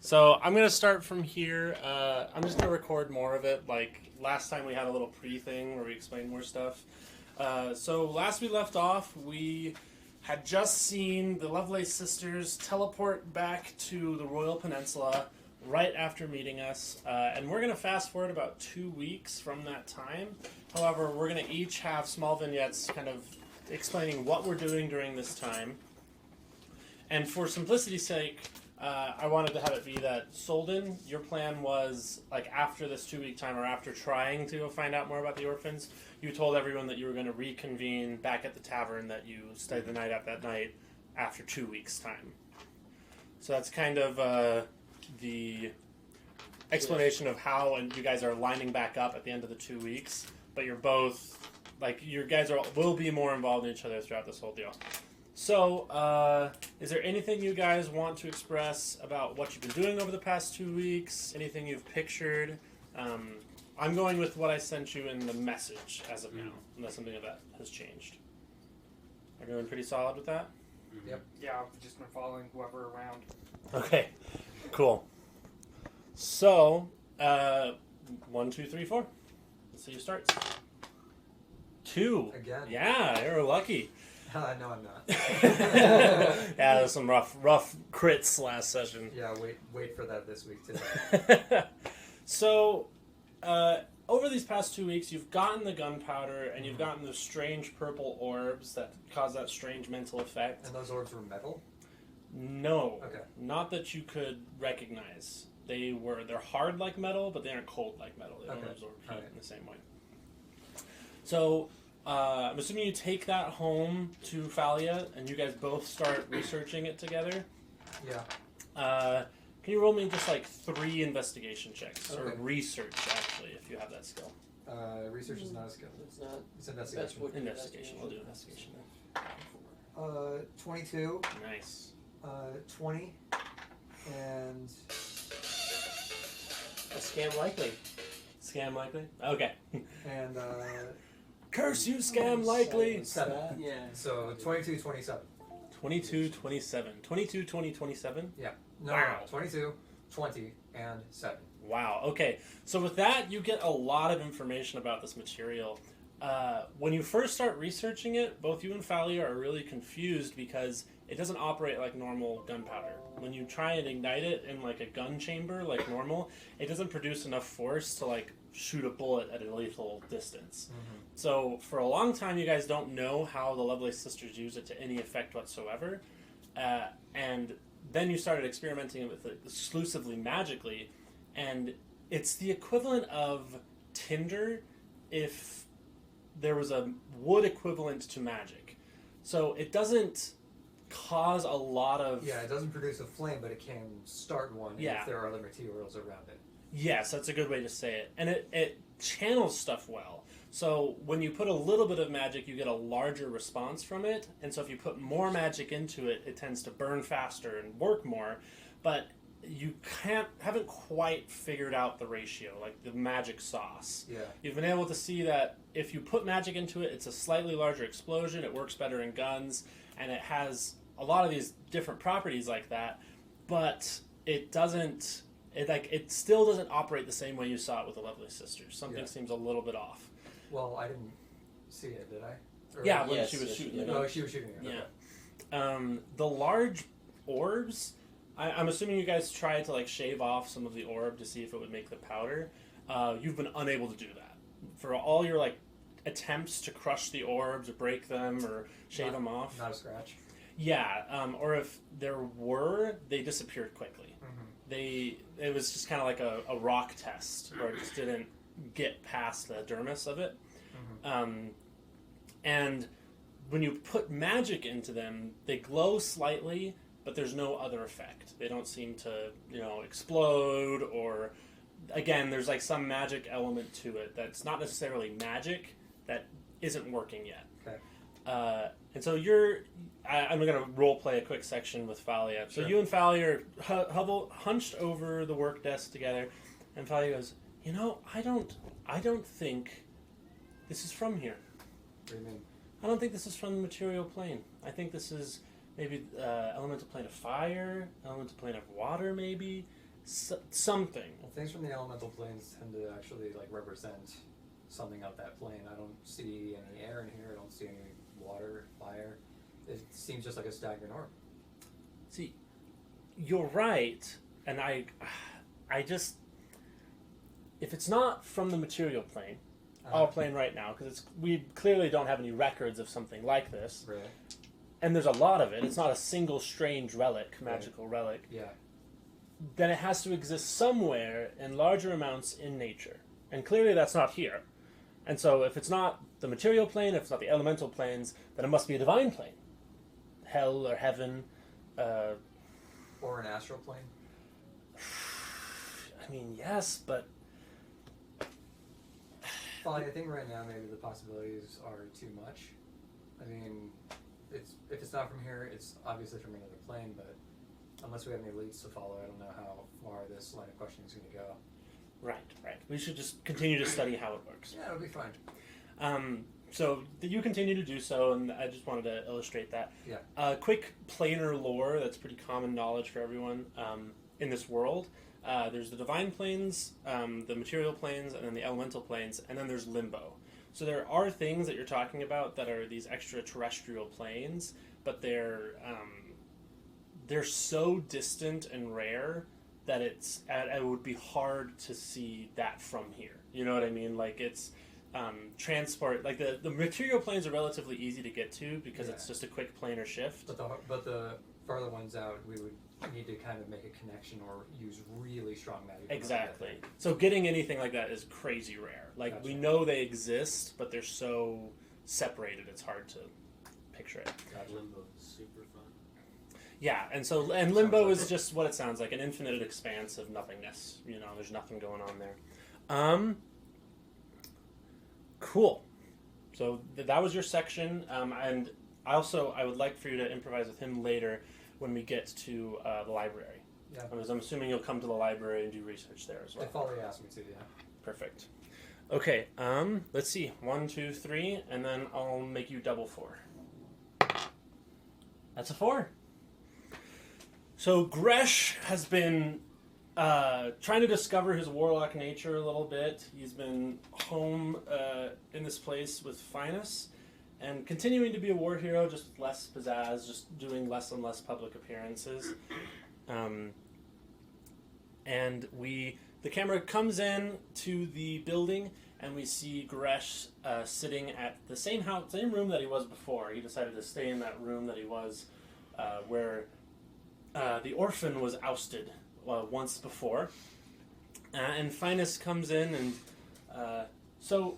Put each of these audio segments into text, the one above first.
So I'm going to start from here. I'm just going to record more of it. Like last time we had a little pre-thing where we explained more stuff. So last we left off, we had just seen the Lovelace sisters teleport back to the Royal Peninsula right after meeting us. And we're going to fast forward about 2 weeks from that time. However, we're going to each have small vignettes kind of explaining what we're doing during this time. And for simplicity's sake, I wanted to have it be that Solden, your plan was, like, after this 2 week time, or after trying to find out more about the orphans, you told everyone that you were going to reconvene back at the tavern that you stayed the night at that night after 2 weeks' time. So that's kind of the explanation of how and you guys are lining back up at the end of the 2 weeks, but you're both, like, you guys will be more involved in each other throughout this whole deal. So, is there anything you guys want to express about what you've been doing over the past 2 weeks? Anything you've pictured? I'm going with what I sent you in the message as of now, unless something of that has changed. Everyone pretty solid with that? Yep. Yeah, I've just been following whoever around. Okay, cool. So, 1, 2, 3, 4. Let's see who starts. 2. Again. Yeah, you're lucky. No, I'm not. Yeah, there's some rough crits last session. Yeah, wait for that this week too. So, over these past 2 weeks, you've gotten the gunpowder and you've gotten the strange purple orbs that cause that strange mental effect. And those orbs were metal? No. Okay. Not that you could recognize. They're hard like metal, but they aren't cold like metal. They don't absorb heat in the same way. So, I'm assuming you take that home to Thalia, and you guys both start researching it together. Yeah. Can you roll me just like 3 investigation checks, or Okay. research actually, if you have that skill? Research is not a skill. It's not. It's investigation. Investigation. We'll do investigation then. 22. Nice. 20. And... A scam likely. Scam likely? Okay. And, Curse you, scam likely! 7. Yeah. So, 22, 27. 22, 27. 22, 20, 27? Yeah. No, Wow. 22, 20, and 7. Wow, okay. So with that, you get a lot of information about this material. When you first start researching it, both you and Thalia are really confused because it doesn't operate like normal gunpowder. When you try and ignite it in like a gun chamber like normal, it doesn't produce enough force to like shoot a bullet at a lethal distance. Mm-hmm. So for a long time, you guys don't know how the Lovelace sisters use it to any effect whatsoever. And then you started experimenting with it exclusively magically, and it's the equivalent of tinder if there was a wood equivalent to magic. So it doesn't cause a lot of... Yeah, it doesn't produce a flame, but it can start one if there are other materials around it. Yes, that's a good way to say it. And it channels stuff well. So when you put a little bit of magic, you get a larger response from it. And so if you put more magic into it, it tends to burn faster and work more. But you haven't quite figured out the ratio, like the magic sauce. Yeah. You've been able to see that if you put magic into it, it's a slightly larger explosion. It works better in guns, and it has a lot of these different properties like that. But it doesn't. It still doesn't operate the same way you saw it with the Lovelace sisters. Something seems a little bit off. Well, I didn't see it, did I? Or yeah, when she was shooting it. Oh, she was shooting it. Yeah. Okay. The large orbs, I'm assuming you guys tried to like shave off some of the orb to see if it would make the powder. You've been unable to do that. For all your like attempts to crush the orbs or break them or shave them off. Not a scratch. Yeah, or if there were, they disappeared quickly. Mm-hmm. It was just kind of like a rock test where it just didn't get past the dermis of it. Mm-hmm. And when you put magic into them, they glow slightly, but there's no other effect. They don't seem to, explode or, again, there's like some magic element to it that's not necessarily magic that isn't working yet. Okay. And so I'm going to role play a quick section with Thalia. So you and Thalia are hunched over the work desk together, and Thalia goes, I don't think this is from here. What do you mean? I don't think this is from the material plane. I think this is maybe elemental plane of fire, elemental plane of water maybe. something. Well, things from the elemental planes tend to actually like represent something of that plane. I don't see any air in here. I don't see any water, fire. It seems just like a stagnant orb. See, you're right, and I just, if it's not from the material plane, all plane right now, because we clearly don't have any records of something like this. Right. And there's a lot of it. It's not a single strange relic, magical relic. Yeah. Then it has to exist somewhere in larger amounts in nature. And clearly that's not here. And so if it's not the material plane, if it's not the elemental planes, then it must be a divine plane. Hell or heaven. Or an astral plane? I mean, yes, but... Well, I think right now maybe the possibilities are too much. I mean, if it's not from here, it's obviously from another plane, but unless we have any leads to follow, I don't know how far this line of questioning is going to go. Right. We should just continue to study how it works. Yeah, it'll be fine. So you continue to do so, and I just wanted to illustrate that. Yeah. Quick planar lore that's pretty common knowledge for everyone in this world. There's the divine planes, the material planes, and then the elemental planes, and then there's limbo. So there are things that you're talking about that are these extraterrestrial planes, but they're so distant and rare that it would be hard to see that from here. You know what I mean? Like it's transport. Like the material planes are relatively easy to get to because it's just a quick planar shift. But the farther ones out, we would need to kind of make a connection or use really strong magic. Exactly. So getting anything like that is crazy rare. Like Gotcha. we know they exist, but they're so separated it's hard to picture it. Limbo is super fun. Yeah, and limbo is just what it sounds like, an infinite expanse of nothingness. You know, there's nothing going on there. Cool. So that was your section, and I would like for you to improvise with him later when we get to the library. Yeah. Because I'm assuming you'll come to the library and do research there as well. If Ollie asked me to, yeah. Perfect. Okay, let's see. 1, 2, 3, and then I'll make you double 4. That's a 4. So Gresh has been trying to discover his warlock nature a little bit. He's been home in this place with Phanon and continuing to be a war hero, just with less pizzazz, just doing less and less public appearances. And the camera comes in to the building, and we see Gresh sitting at the same room that he was before. He decided to stay in that room that he was, where the orphan was ousted once before. And Phanon comes in, and so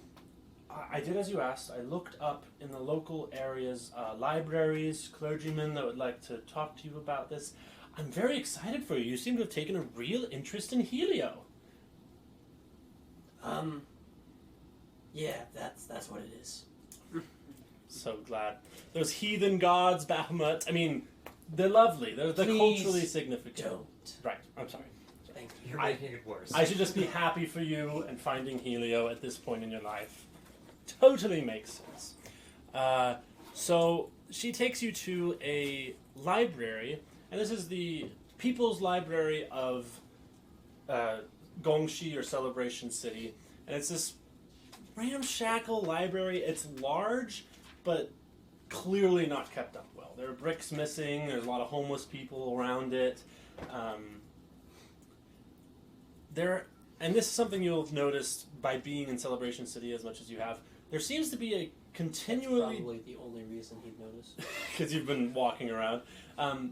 I did as you asked. I looked up in the local areas, libraries, clergymen that would like to talk to you about this. I'm very excited for you. You seem to have taken a real interest in Helio. Yeah, that's what it is. So glad. Those heathen gods, Bahamut, I mean, they're lovely. They're culturally significant. Don't. Right, I'm sorry. Thank you. You're making it worse. I should just be happy for you and finding Helio at this point in your life. Totally makes sense. So she takes you to a library, and this is the People's Library of Gongshi, or Celebration City. And it's this ramshackle library. It's large, but clearly not kept up well. There are bricks missing. There's a lot of homeless people around it. And this is something you'll have noticed by being in Celebration City as much as you have. There seems to be a continually... Probably the only reason he'd notice. Because you've been walking around.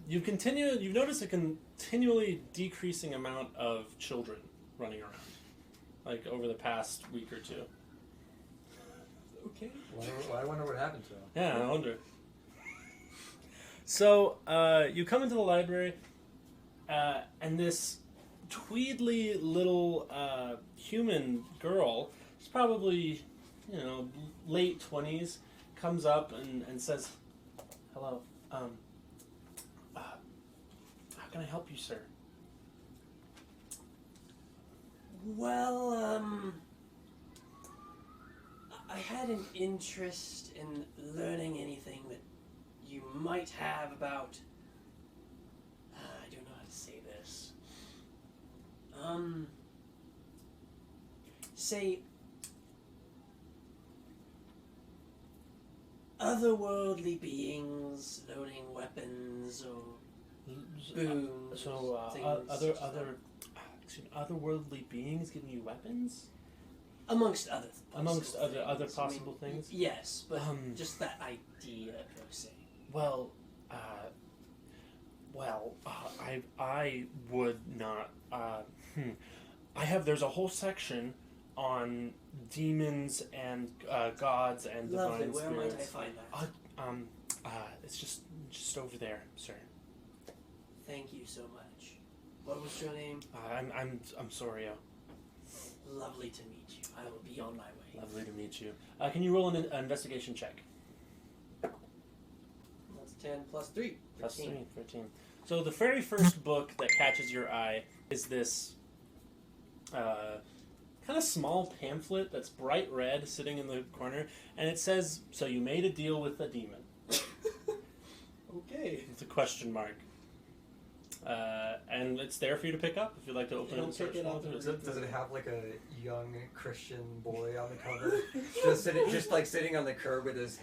You've noticed a continually decreasing amount of children running around, like over the past week or two. Okay. Well, I wonder what happened to him. Yeah, I wonder. So you come into the library, and this tweedly little human girl, she's probably, late 20s, comes up and says, "Hello. How can I help you, sir?" Well, I had an interest in learning anything that you might have about... I don't know how to say this. say, otherworldly beings loading weapons or booms. So otherworldly beings giving you weapons? Amongst other Amongst possible other things. possible things? Yes, but just that idea per se. I would not. There's a whole section on demons and gods and Lovely. divine Where spirits. might I find that? It's just over there, sir. Thank you so much. What was your name? I'm Sorio. Lovely to meet you. I will be on my way. Lovely to meet you. Can you roll an investigation check? That's 10 plus 3. Plus 13. 13. So the very first book that catches your eye is this kind of small pamphlet that's bright red sitting in the corner, and it says, "So you made a deal with a demon." Okay. It's a question mark. And it's there for you to pick up if you'd like to open it and search for it. Does it have like a young Christian boy on the cover, just sitting on the curb with his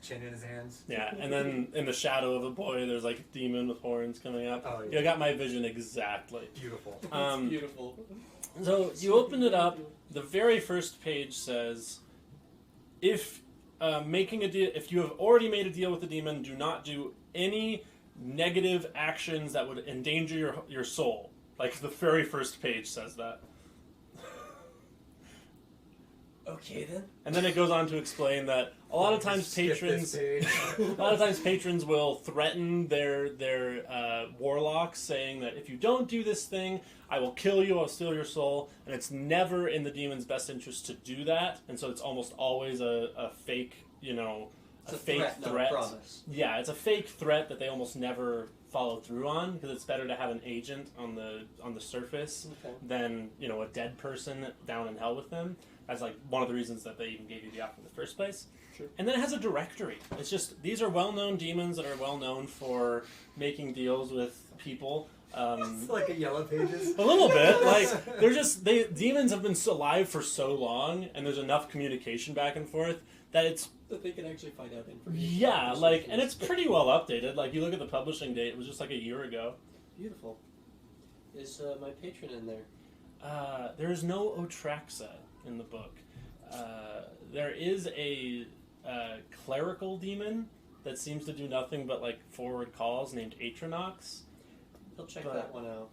chin in his hands? Yeah, and then in the shadow of the boy, there's like a demon with horns coming up. Oh, yeah. You got my vision exactly. Beautiful. It's beautiful. So you open it up. The very first page says, "If making a deal, if you have already made a deal with the demon, do not do any negative actions that would endanger your soul." Like the very first page says that. Okay then. And then it goes on to explain that a lot of times patrons will threaten their warlocks, saying that if you don't do this thing, I will kill you, I'll steal your soul, and it's never in the demon's best interest to do that, and so it's almost always a fake, It's a fake threat. Not a promise. Yeah, it's a fake threat that they almost never follow through on, because it's better to have an agent on the surface Okay. than a dead person down in hell with them. That's like one of the reasons that they even gave you the offer in the first place. Sure. And then it has a directory. It's just, these are well-known demons that are well-known for making deals with people. It's like a Yellow Pages. A little bit. Like, demons have been alive for so long, and there's enough communication back and forth that it's... That they can actually find out information. Yeah, and it's pretty well updated. Like, you look at the publishing date, it was just like a year ago. Beautiful. Is my patron in there? There's no Otraxa in the book. There is a clerical demon that seems to do nothing but like forward calls named Atronox. He'll check that one out.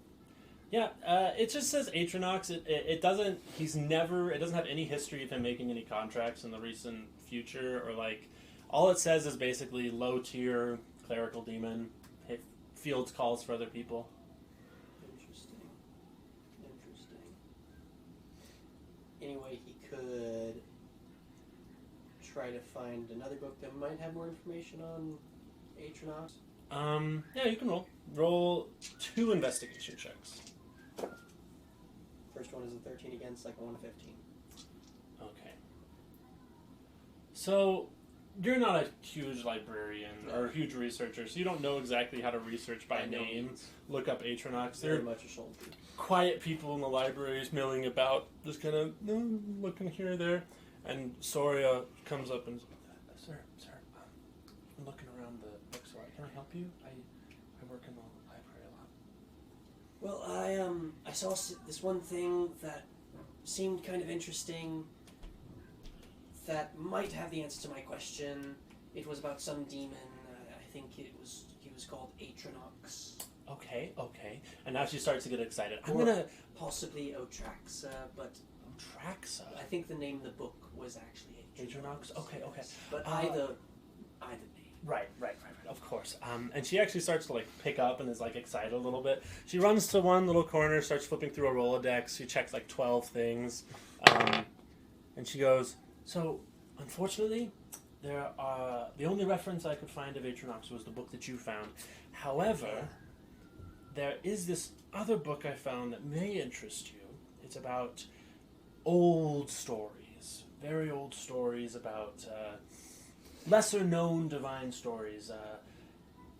Yeah, it just says Atronox. It doesn't. It doesn't have any history of him making any contracts in the recent future, or like, all it says is basically low tier clerical demon. It fields calls for other people. Interesting. Anyway, he could try to find another book that might have more information on Atronox. Yeah, you can roll 2 investigation checks. First one is a 13 again, second one a 15. Okay. So, you're not a huge librarian or a huge researcher, so you don't know exactly how to research by name. Look up Atronox. Very They're much a Solden. quiet people in the libraries milling about, just kind of looking here or there. And Soria comes up and says, Sir, I'm looking around the bookstore. Can I help you? I work in the library a lot. Well, I saw this one thing that seemed kind of interesting that might have the answer to my question. It was about some demon. I think he was called Atronox. Okay. And now she starts to get excited. Possibly Otraxa, but Otraxa? I think the name of the book was actually Atronox? Okay. But either name. Right, of course. And she actually starts to pick up and is excited a little bit. She runs to one little corner, starts flipping through a Rolodex. She checks 12 things, and she goes, "So, unfortunately, the only reference I could find of Atronox was the book that you found. However, there is this other book I found that may interest you. It's about old stories, very old stories about lesser-known divine stories.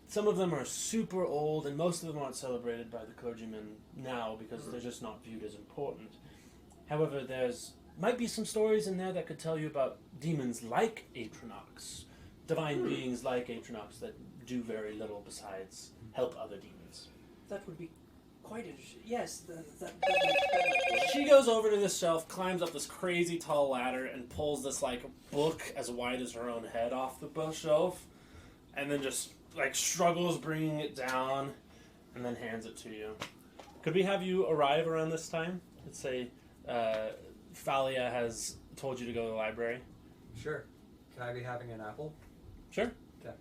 Some of them are super old, and most of them aren't celebrated by the clergymen now because they're just not viewed as important. However, might be some stories in there that could tell you about demons like Atronox, divine beings like Atronox that do very little besides help other demons. That would be quite interesting. Yes, that She goes over to this shelf, climbs up this crazy tall ladder, and pulls this like book as wide as her own head off the bookshelf, and then just like struggles bringing it down, and then hands it to you. Could we have you arrive around this time? Let's say Thalia has told you to go to the library. Sure. Can I be having an apple? Sure. Okay.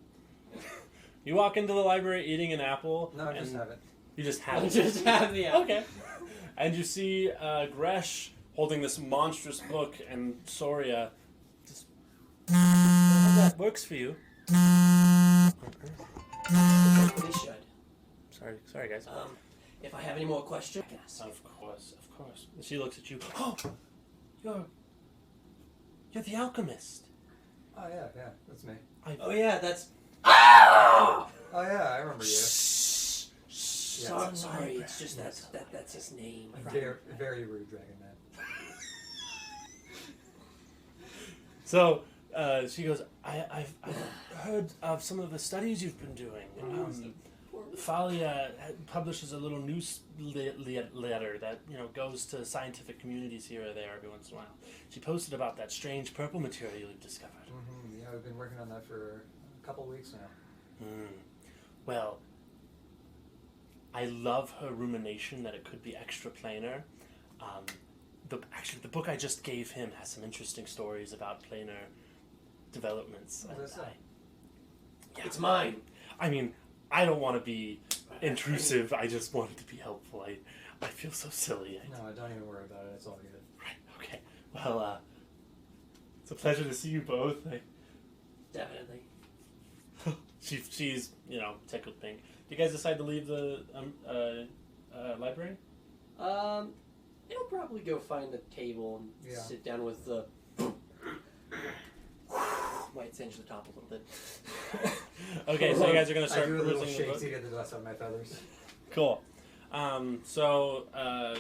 You walk into the library eating an apple. No, I just have it. You just have I it. just have the apple. Okay. And you see Gresh holding this monstrous book, and Soria just... That works for you. We should. Sorry, guys. If I have any more questions, I can ask. Of course. She looks at you. Oh, you're the alchemist. Oh yeah, that's me. Oh yeah, that's. Oh yeah, I remember you. Sorry, it's just that's his name. Very, very rude, Dragon Man. So she goes, I've heard of some of the studies you've been doing. Thalia publishes a little newsletter that goes to scientific communities here or there every once in a while. She posted about that strange purple material you've discovered. Mm-hmm. Yeah, we've been working on that for a couple weeks now. Well, I love her rumination that it could be extra planar. The book I just gave him has some interesting stories about planar developments. Yeah. It's mine. I mean, I don't want to be intrusive. I just wanted to be helpful. I feel so silly. No, don't even worry about it. It's all good. Right. Okay. Well, it's a pleasure to see you both. Definitely. She's tickled pink. Do you guys decide to leave the library? He'll probably go find a table and sit down with the. Might singe the top a little bit. Okay, so you guys are gonna start I do a little perusing the shake book. to get the dust out of my feathers. Cool.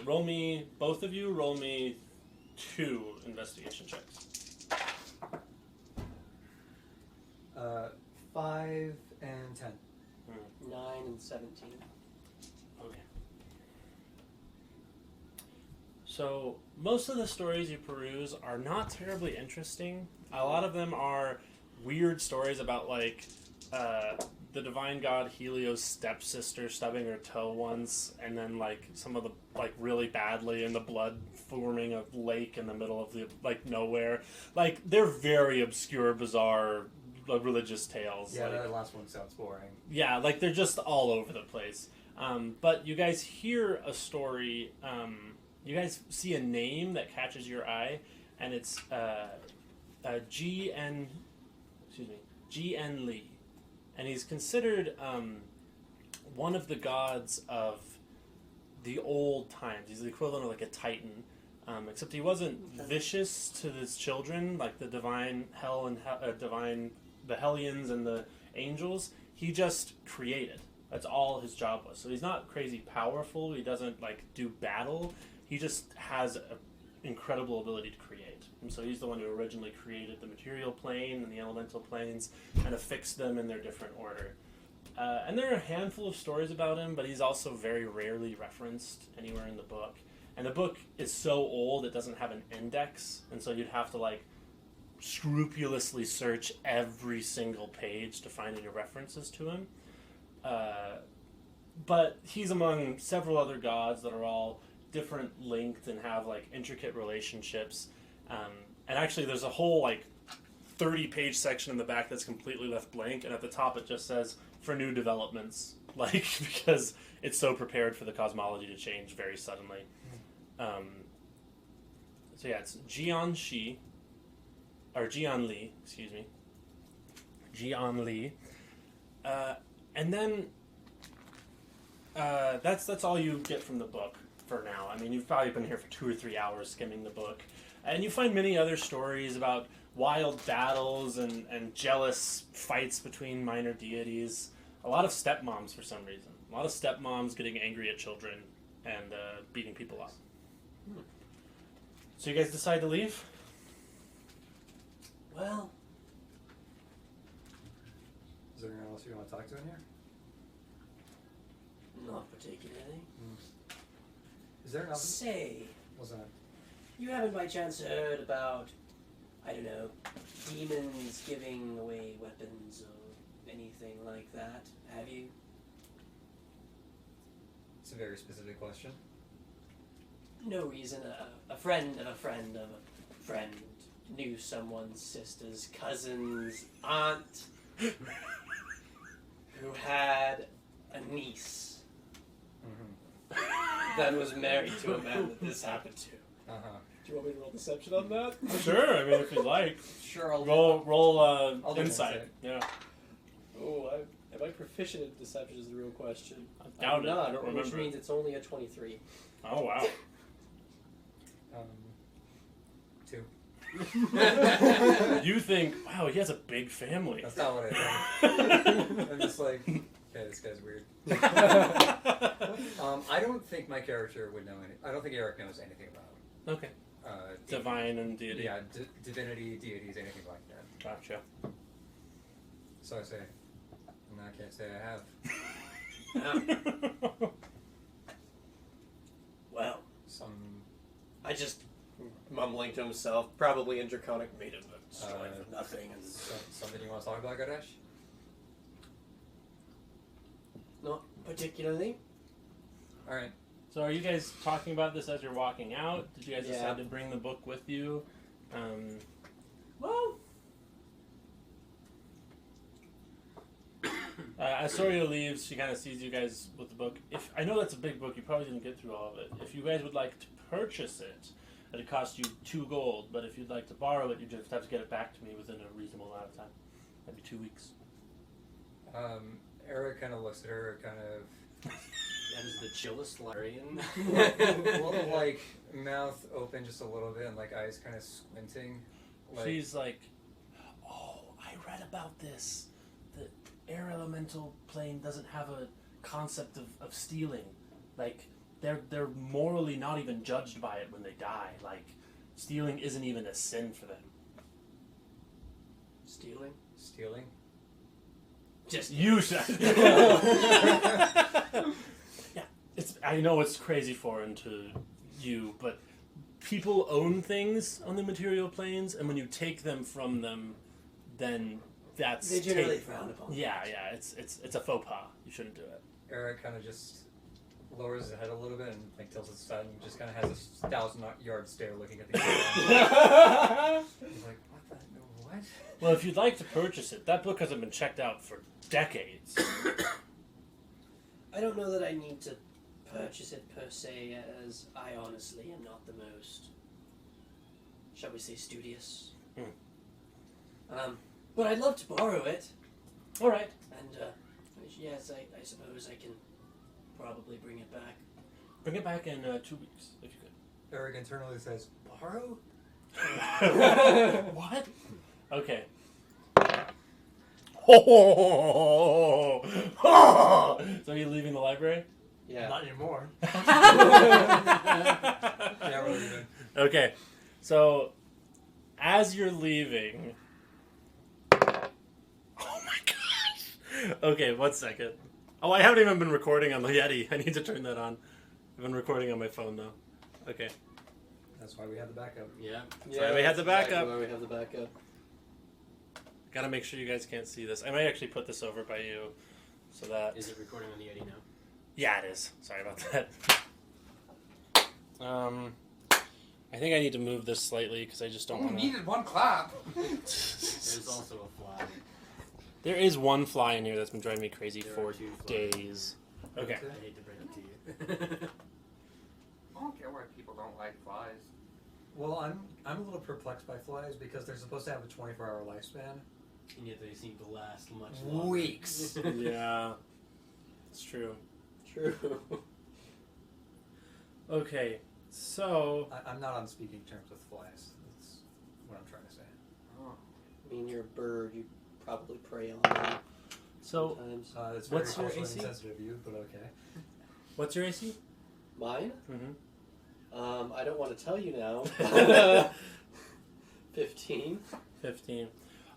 Roll me, both of you, roll me 2 investigation checks. 5 and 10. 9 and 17. Okay. So most of the stories you peruse are not terribly interesting. A lot of them are weird stories about the divine god Helios' stepsister stubbing her toe once, and then some of the really badly in the blood forming a lake in the middle of the nowhere. They're very obscure, bizarre religious tales. Yeah, that last one sounds boring. Yeah, they're just all over the place. But you guys hear a story. You guys see a name that catches your eye, and it's G.N. Lee. And he's considered one of the gods of the old times. He's the equivalent of a titan, except he wasn't vicious to his children, like the divine hell and the Hellions and the angels. He just created. That's all his job was. So he's not crazy powerful. He doesn't do battle. He just has an incredible ability to create. And so he's the one who originally created the material plane and the elemental planes and affixed them in their different order. And there are a handful of stories about him, but he's also very rarely referenced anywhere in the book. And the book is so old it doesn't have an index, and so you'd have to scrupulously search every single page to find any references to him. But he's among several other gods that are all different length and have intricate relationships. And actually there's a whole 30-page section in the back that's completely left blank, and at the top it just says for new developments, because it's so prepared for the cosmology to change very suddenly. So yeah, it's Jian Li, excuse me. Jian Li. And then that's all you get from the book for now. I mean, you've probably been here for 2 or 3 hours skimming the book. And you find many other stories about wild battles and jealous fights between minor deities. A lot of stepmoms for some reason. A lot of stepmoms getting angry at children and beating people up. So you guys decide to leave? Well, Is there anyone else you want to talk to in here? not particularly. Is there an oven? Say, What's that? you haven't by chance heard about, I don't know, demons giving away weapons or anything like that, have you? It's a very specific question. No reason. A friend of a friend of a friend knew someone's sister's cousin's aunt who had a niece that was married to a man that this happened to. Uh-huh. Do you want me to roll deception on that? Sure, I mean, if you'd like. Sure, I'll Roll I'll do insight. insight. Yeah. Oh, am I proficient at deception is the real question. I doubt it. Not, I don't which remember. means it's only a 23. Oh, wow. 2. You think, wow, he has a big family. That's not what I think. I'm just like, okay, this guy's weird. I don't think my character would know any. I don't think Eric knows anything about Okay. Divine and deity. Yeah, divinity, deities, anything like that. Gotcha. So I say, and I can't say I have. Well, Some I just mumbling to himself, probably in Draconic made him a destroy for nothing. And something you want to talk about, Gardesh? not particularly. All right. So are you guys talking about this as you're walking out? Did you guys Yeah. decide to bring the book with you? Well, As Soria leaves, she kind of sees you guys with the book. If I know that's a big book, you probably didn't get through all of it. If you guys would like to purchase it, it'd cost you 2 gold. But if you'd like to borrow it, you just have to get it back to me within a reasonable amount of time. That'd be 2 weeks. Eric kind of looks at her, kind of That is the chillest librarian. little, like mouth open just a little bit and like eyes kind of squinting. Like, She's like, "Oh, I read about this. The air elemental plane doesn't have a concept of stealing. Like, they're morally not even judged by it when they die. Like, stealing isn't even a sin for them." stealing. Just you should. Yeah, I know it's crazy foreign to you, but people own things on the material planes, and when you take them from them, then that's They generally frown upon. Yeah, it's a faux pas. You shouldn't do it. Eric kind of just lowers his head a little bit and like tilts his side and just kind of has this 1,000-yard stare looking at the camera. He's like, what? Well, if you'd like to purchase it, that book hasn't been checked out for decades. I don't know that I need to purchase it per se, as I honestly am not the most, shall we say, studious. But I'd love to borrow it. All right. And yes, I suppose I can probably bring it back. Bring it back in 2 weeks, if you could. Eric internally says, borrow? What? Okay. So are you leaving the library? Yeah. Not anymore. Yeah, we're leaving. Okay. So as you're leaving. Oh my gosh. Okay, 1 second. Oh, I haven't even been recording on the Yeti. I need to turn that on. I've been recording on my phone though. Okay. That's why we have the backup. Yeah. Sorry, we had the that's backup. Exactly why we have the backup. Gotta make sure you guys can't see this. I might actually put this over by you, so that. Is it recording on the Yeti now? Yeah, it is. Sorry about that. I think I need to move this slightly because I just don't want to. needed one clap. There's also a fly. There is one fly in here that's been driving me crazy There for are 2 flies. days. Okay. I hate to bring it to you. I don't care why people don't like flies. Well, I'm a little perplexed by flies because they're supposed to have a 24-hour lifespan. And yet they seem to last much longer. Weeks. Yeah, it's true. True. Okay, so I'm not on speaking terms with flies. That's what I'm trying to say. Oh. I mean, you're a bird. You probably prey on them so sometimes. It's very What's your culturally AC? insensitive of you, but okay. what's your AC? Mine? Mm-hmm. I don't want to tell you now. 15. 15.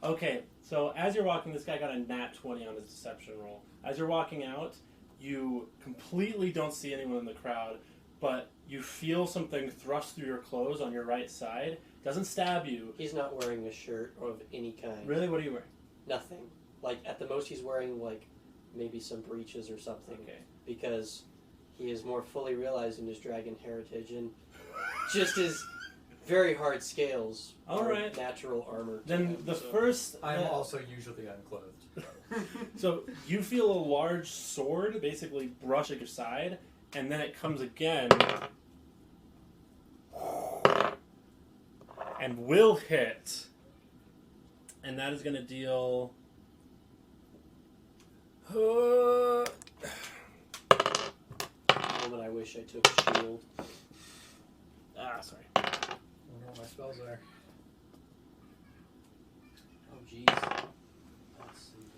Okay, so as you're walking, this guy got a nat 20 on his deception roll. As you're walking out, you completely don't see anyone in the crowd, but you feel something thrust through your clothes on your right side. Doesn't stab you. He's not wearing a shirt of any kind. Really? What are you wearing? Nothing. Like, at the most, he's wearing, like, maybe some breeches or something. Okay. Because he is more fully realized in his dragon heritage and just his very hard scales All are right. natural armor. to Then him, the so- first... I'm also usually unclothed. So you feel a large sword basically brush at your side, and then it comes again and will hit. And that is going to deal... Moment I wish I took shield. Sorry. I don't know what my spells are. Oh, jeez.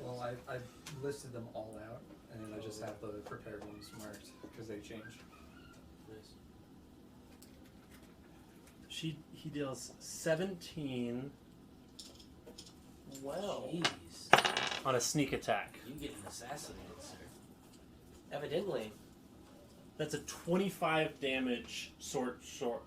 Well, I've listed them all out, and then I just have the prepared ones marked because they change. Nice. He deals 17 Well, Jeez. on a sneak attack. You getting assassinated, sir. evidently. That's a 25 damage short sword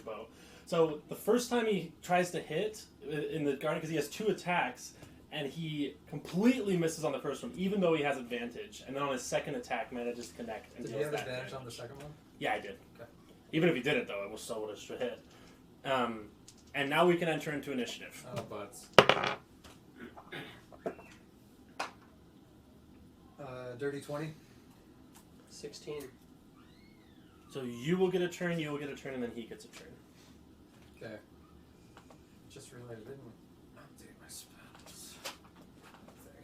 bow. So the first time he tries to hit in the garden, because he has 2 attacks, and he completely misses on the first one, even though he has advantage. And then on his second attack, manages to connect. And Did deals you have that advantage damage. on the second one? Yeah, I did. Okay. Even if he didn't, though, it still would have hit. And now we can enter into initiative. Oh, butts. Dirty 20. 16. So you will get a turn, you will get a turn, and then he gets a turn. Okay. Just realized I didn't update my spells. There.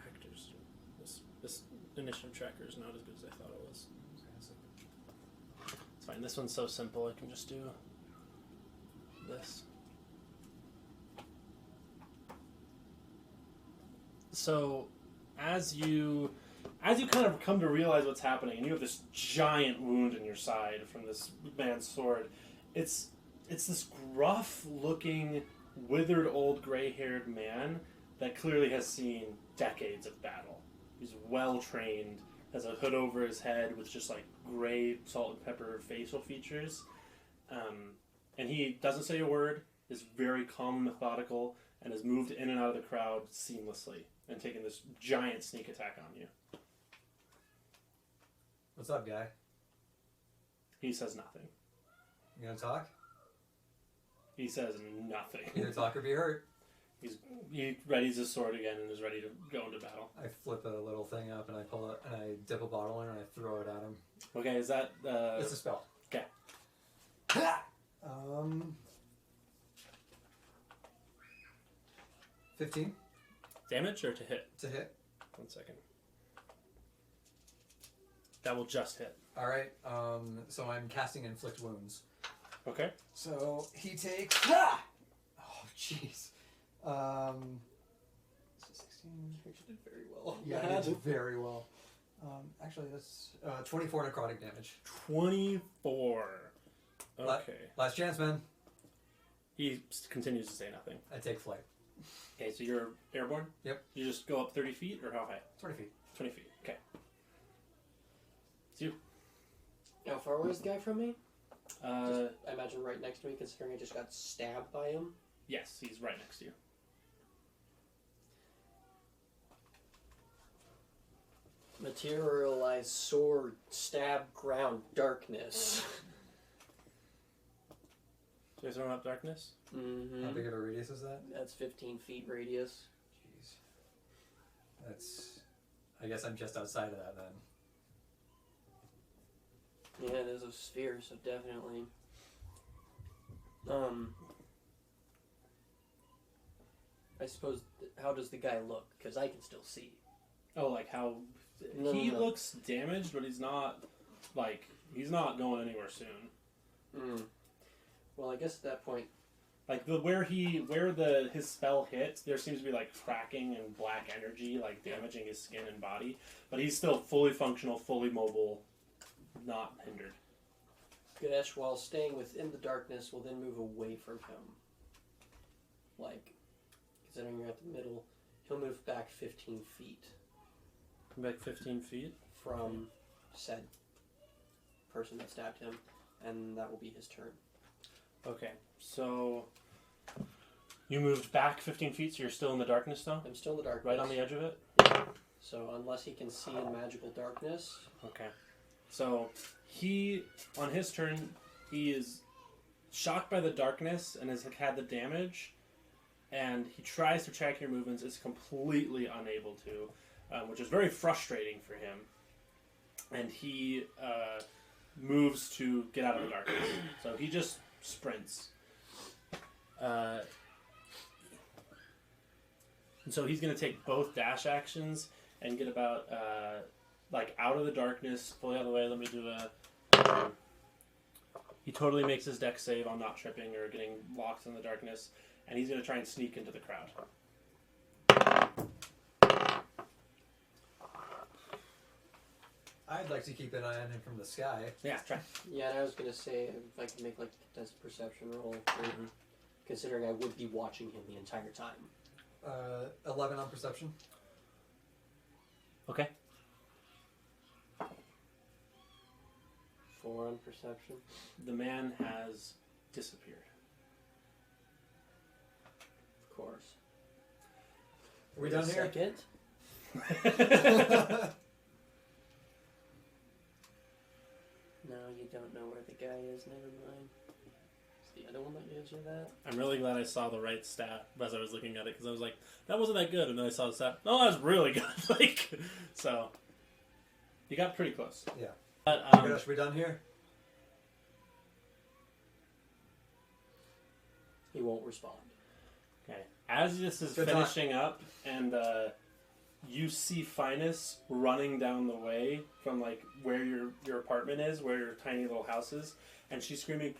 Actors. This initiative tracker is not as good as I thought it was. It's fine. This one's so simple. I can just do this. So, as you kind of come to realize what's happening, and you have this giant wound in your side from this man's sword, it's this gruff-looking, withered, old, gray-haired man that clearly has seen decades of battle. He's well-trained, has a hood over his head with just like gray salt and pepper facial features, and he doesn't say a word, is very calm and methodical, and has moved in and out of the crowd seamlessly and taken this giant sneak attack on you. What's up, guy? He says nothing. You gonna talk? He says nothing. Either talk or be hurt. He readies his sword again and is ready to go into battle. I flip a little thing up and I pull it and I dip a bottle in and I throw it at him. Okay, is that... It's a spell. Okay. 15 Damage or to hit? to hit. 1 second. That will just hit. Alright, so I'm casting Inflict Wounds. Okay. So he takes... Oh, jeez. So 16... You did very well. Yeah, I did very well. Actually, that's 24 necrotic damage. 24. Okay. Last chance, man. He continues to say nothing. I take flight. Okay, so you're airborne? Yep. You just go up 30 feet, or how high? 20 feet. 20 feet. Okay. It's you. How far away is the guy from me? Uh, I imagine right next to me, considering I just got stabbed by him. yes, he's right next to you. Materialized sword, stab, ground, darkness. So you're throwing up darkness? Mm-hmm. How big of a radius is that? That's 15 feet radius. Jeez. That's... I guess I'm just outside of that then. Yeah, there's a sphere, so definitely. I suppose, how does the guy look? Because I can still see. Oh, like how... No, he no. looks damaged, but he's not, like, he's not going anywhere soon. Well, I guess at that point, Like his spell hit, there seems to be like cracking and black energy, like damaging his skin and body. But he's still fully functional, fully mobile, not hindered. Ganesh, while staying within the darkness, will then move away from him. Like, considering you're at the middle, he'll move back 15 feet. Back 15 feet? From said person that stabbed him, and that will be his turn. Okay, so you moved back 15 feet, so you're still in the darkness though? I'm still in the darkness. Right on the edge of it? Yeah. So unless he can see in magical darkness. Okay. So he, on his turn, he is shocked by the darkness and has had the damage, and he tries to track your movements, is completely unable to, which is very frustrating for him. And he moves to get out of the darkness. So he just sprints. And so he's going to take both dash actions and get about, out of the darkness, fully out of the way. Let me do a... he totally makes his dex save on not tripping or getting locked in the darkness. And he's going to try and sneak into the crowd. I'd like to keep an eye on him from the sky. Yeah, try. Yeah, and I was gonna say if I could make like a perception roll, considering I would be watching him the entire time. 11 on perception. Okay. 4 on perception. The man has disappeared. Of course. Are we done here? Second. No, you don't know where the guy is. Never mind. It's the other one that gives you that. I'm really glad I saw the right stat as I was looking at it, because I was like, that wasn't that good, and then I saw the stat. No, that was really good. So you got pretty close. Yeah. But, Are we done here? He won't respond. okay. As this is Good finishing up, and you see Finus running down the way from where your apartment is, where your tiny little house is, and she's screaming,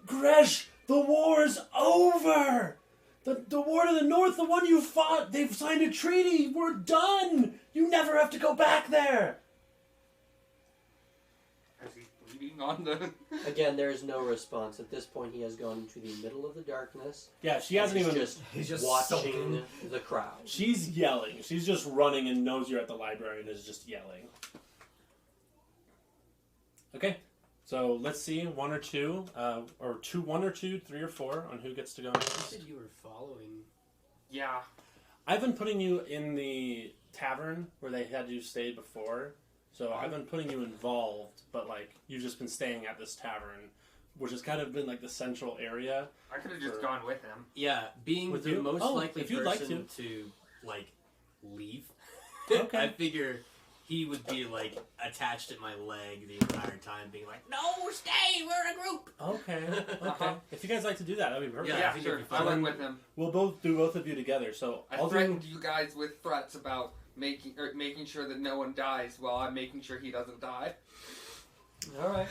"Gresh, the war's over! The war to the north, the one you fought, they've signed a treaty, we're done! You never have to go back there!" As he's bleeding on the... Again, there is no response. At this point, he has gone into the middle of the darkness. Yeah, she hasn't He's even... He's just watching sulking. the crowd. She's yelling. She's just running and knows you're at the library and is just yelling. Okay, so let's see, 1 or 2, or 2, 1 or 2, 3 or 4 on who gets to go You next. said you were following. Yeah. I've been putting you in the tavern where they had you stay before, so I've been putting you involved, but you've just been staying at this tavern, which has kind of been the central area. I could have just gone with him. Yeah, being With the you? most Oh, likely if you'd like person to leave. Okay. I figure he would be attached at my leg the entire time, being like, "No, stay. We're a group." Okay. If you guys like to do that, that'd be perfect. Yeah, I Yeah, think sure. it'd be I fun. went with him. We'll do both of you together. So I I'll threatened you guys with threats about making sure that no one dies while I'm making sure he doesn't die. All right.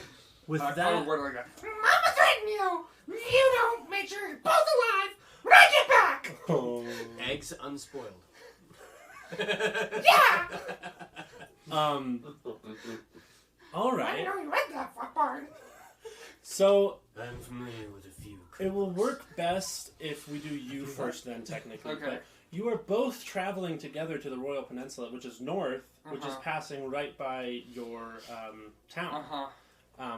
with I that. worded like that. Mama threatened you! You don't make sure you're both alive! When I get back! Oh. Eggs unspoiled. Yeah! All I right. didn't know you read that part. So I'm familiar with a few. it will work best if we do you first, then technically. Okay. But you are both traveling together to the Royal Peninsula, which is north, which is Uh-huh. passing right by your town, Uh-huh.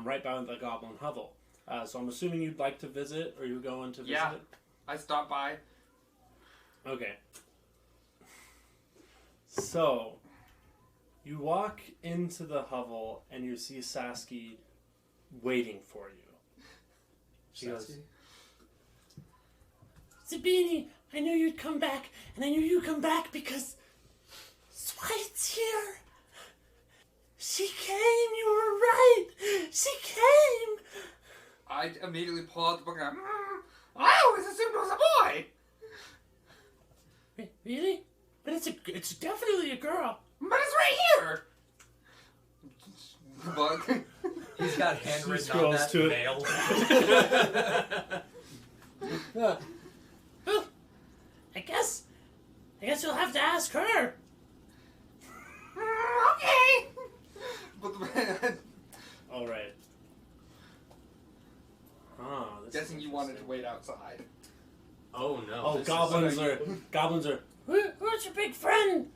right by the Goblin Hovel. So I'm assuming you'd like to visit, or you're going to visit? Yeah. I stopped by. Okay. So, you walk into the hovel and you see Saskia waiting for you. She goes, "Zibini, I knew you'd come back, and I knew you'd come back because Swite's here. She came, you were right. She came." I immediately pull out the book and I always assumed it was a boy! Really? But it's definitely a girl. But it's right here! The book. He's got handwritten on scrolls that to it. mail. Yeah. Well, I guess you'll have to ask her. Okay. But the All right. Oh, this guessing is you wanted to interesting. wait outside. Oh no. Oh, this goblins are. Who's your big friend?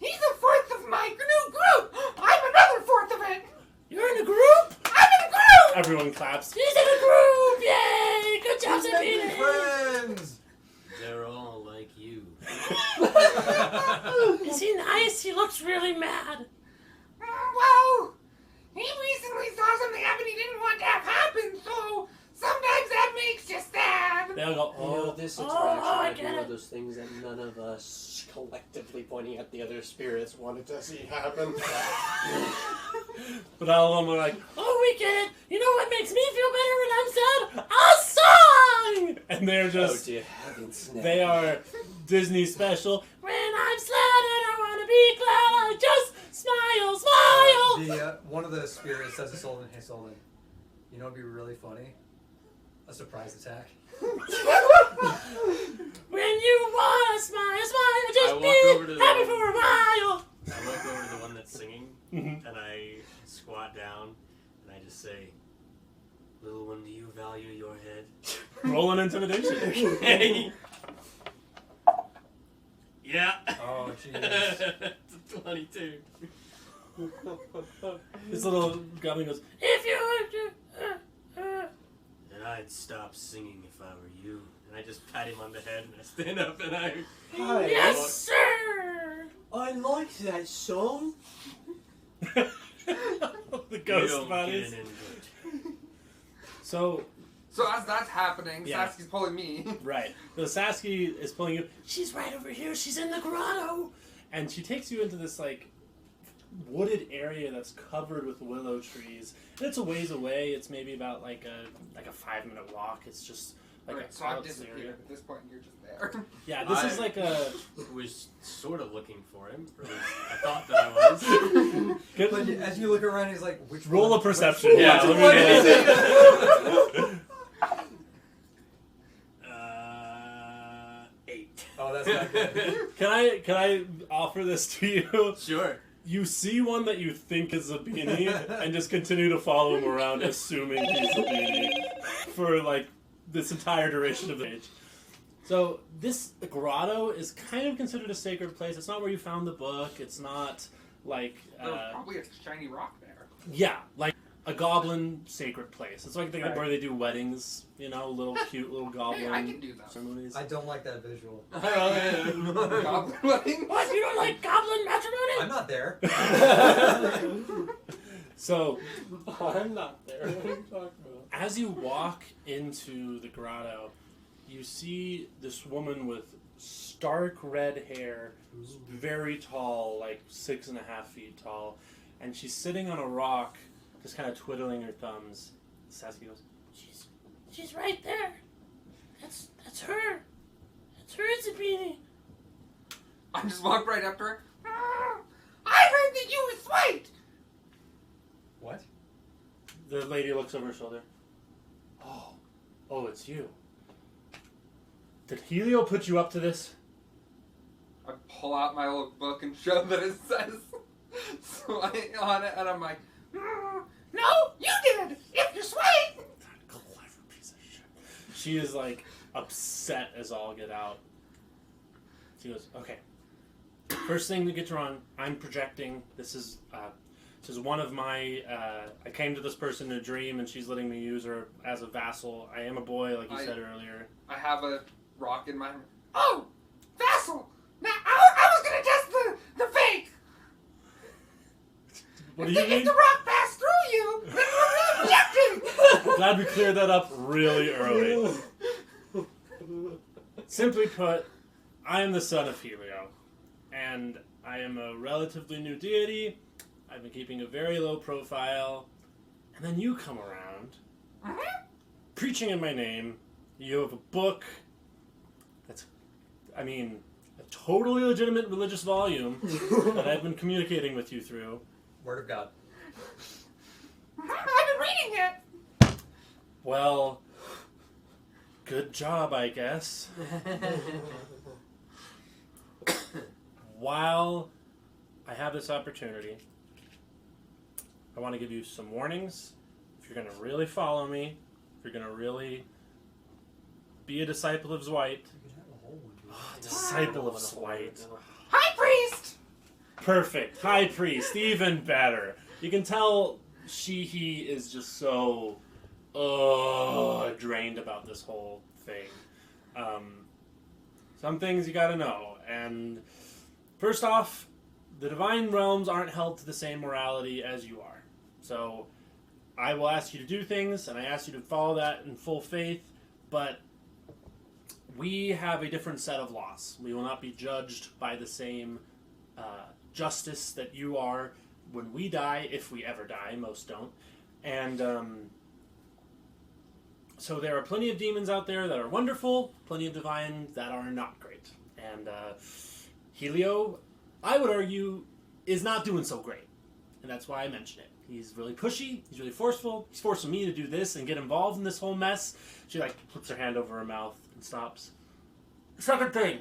He's a fourth of my new group. I'm another fourth of it. You're in a group? I'm in a group. Everyone claps. He's in a group! Yay! Good job, Zibini! Friends! They're all like you. Is he nice? He looks really mad. Well, he recently saw something happen he didn't want to have happen, so sometimes that makes you sad. They all go, You know, oh. this Oh, interaction I might be get one it. of those things that none of us collectively pointing at the other spirits wanted to see happen. But all of them are like, Oh, we get it. You know what makes me feel better when I'm sad? A song! and they're Oh just, dear heavens, no. they are Disney special. When I'm sad and I want to be glad, I just smile, smile! One of the spirits says to Solden, "Hey Solden, you know what'd be really funny? A surprise attack." When you want to smile, smile, I just walk over to be the- happy for a while. I look over to the one that's singing, Mhm. and I squat down, and I just say, "Little one, do you value your head?" Roll an intimidation. Hey. Yeah. Oh, jeez. It's a 22. This little goblin goes, If you And I'd stop singing if I were you. And I just pat him on the head, and I stand up, and I... Hi, yes, sir. I like that song. the You ghost don't bodies. get into it. So, So as that's happening, Yeah. Sasuke's pulling me. right. So Sasuke is pulling you, She's right over here. She's in the grotto. and she takes you into this, like, wooded area that's covered with willow trees. And it's a ways away. It's maybe about, like a 5-minute walk. It's just, like, Right, a so I've outs area. disappeared at this point, and you're just there. Yeah, this is I- like a... Was sort of looking for him. Or at least I thought that I was. Good, But as you look around, he's like, "Which roll one? a perception. Which Yeah, one let me is get it?" 8. Oh, that's not good. Can I offer this to you? Sure. You see one that you think is Zibini, and just continue to follow him around, assuming he's Zibini, for like this entire duration of the age. So this grotto is kind of considered a sacred place. It's not where you found the book. It's not like There was probably a shiny rock there. yeah, like a goblin sacred place. It's like Right. where they do weddings. You know, little cute little goblin Hey, I can do that. ceremonies. I don't like that visual. Goblin wedding? What? You don't like goblin matrimony? I'm not there. So I'm not there. What are you talking about? as you walk into the grotto, you see this woman with stark red hair, very tall, like 6.5 feet tall, and she's sitting on a rock, just kind of twiddling her thumbs. Sasuke goes, She's right there. That's her. That's her, Zibini. I just walk right up to her. I heard that you were white. What? the lady looks over her shoulder. Oh, it's you. Did Helio put you up to this? I pull out my old book and show that it says so on it, and I'm like, no, you did. If you're sweet. Clever piece of shit. She is like upset as all get out. She goes, okay. First thing to get you on, I'm projecting. This is one of my. I came to this person in a dream, and she's letting me use her as a vassal. I am a boy, like you said earlier. I have a rock in my. Oh, vassal. Now I was gonna test the fake. What do you If mean? the rock passed through you, then you're really projecting. Glad we cleared that up really early. Simply put, I am the son of Helio, and I am a relatively new deity. I've been keeping a very low profile, and then you come around, preaching in my name. You have a book that's, a totally legitimate religious volume that I've been communicating with you through. Word of God. I've been reading it. Well, Good job, I guess. While I have this opportunity, I want to give you some warnings. If you're going to really follow me, if you're going to really be a disciple of Zwite. Disciple of Zwite. High priest! Perfect. High priest. Even better. You can tell he is just so drained about this whole thing. Some things you gotta know. And first off, the divine realms aren't held to the same morality as you are. So I will ask you to do things, and I ask you to follow that in full faith, but we have a different set of laws. We will not be judged by the same justice that you are when we die, if we ever die. Most don't. And so there are plenty of demons out there that are wonderful, plenty of divine that are not great. And Helio, I would argue, is not doing so great. And that's why I mention it. He's really pushy, he's really forceful, he's forcing me to do this and get involved in this whole mess. She puts her hand over her mouth and stops. Second thing,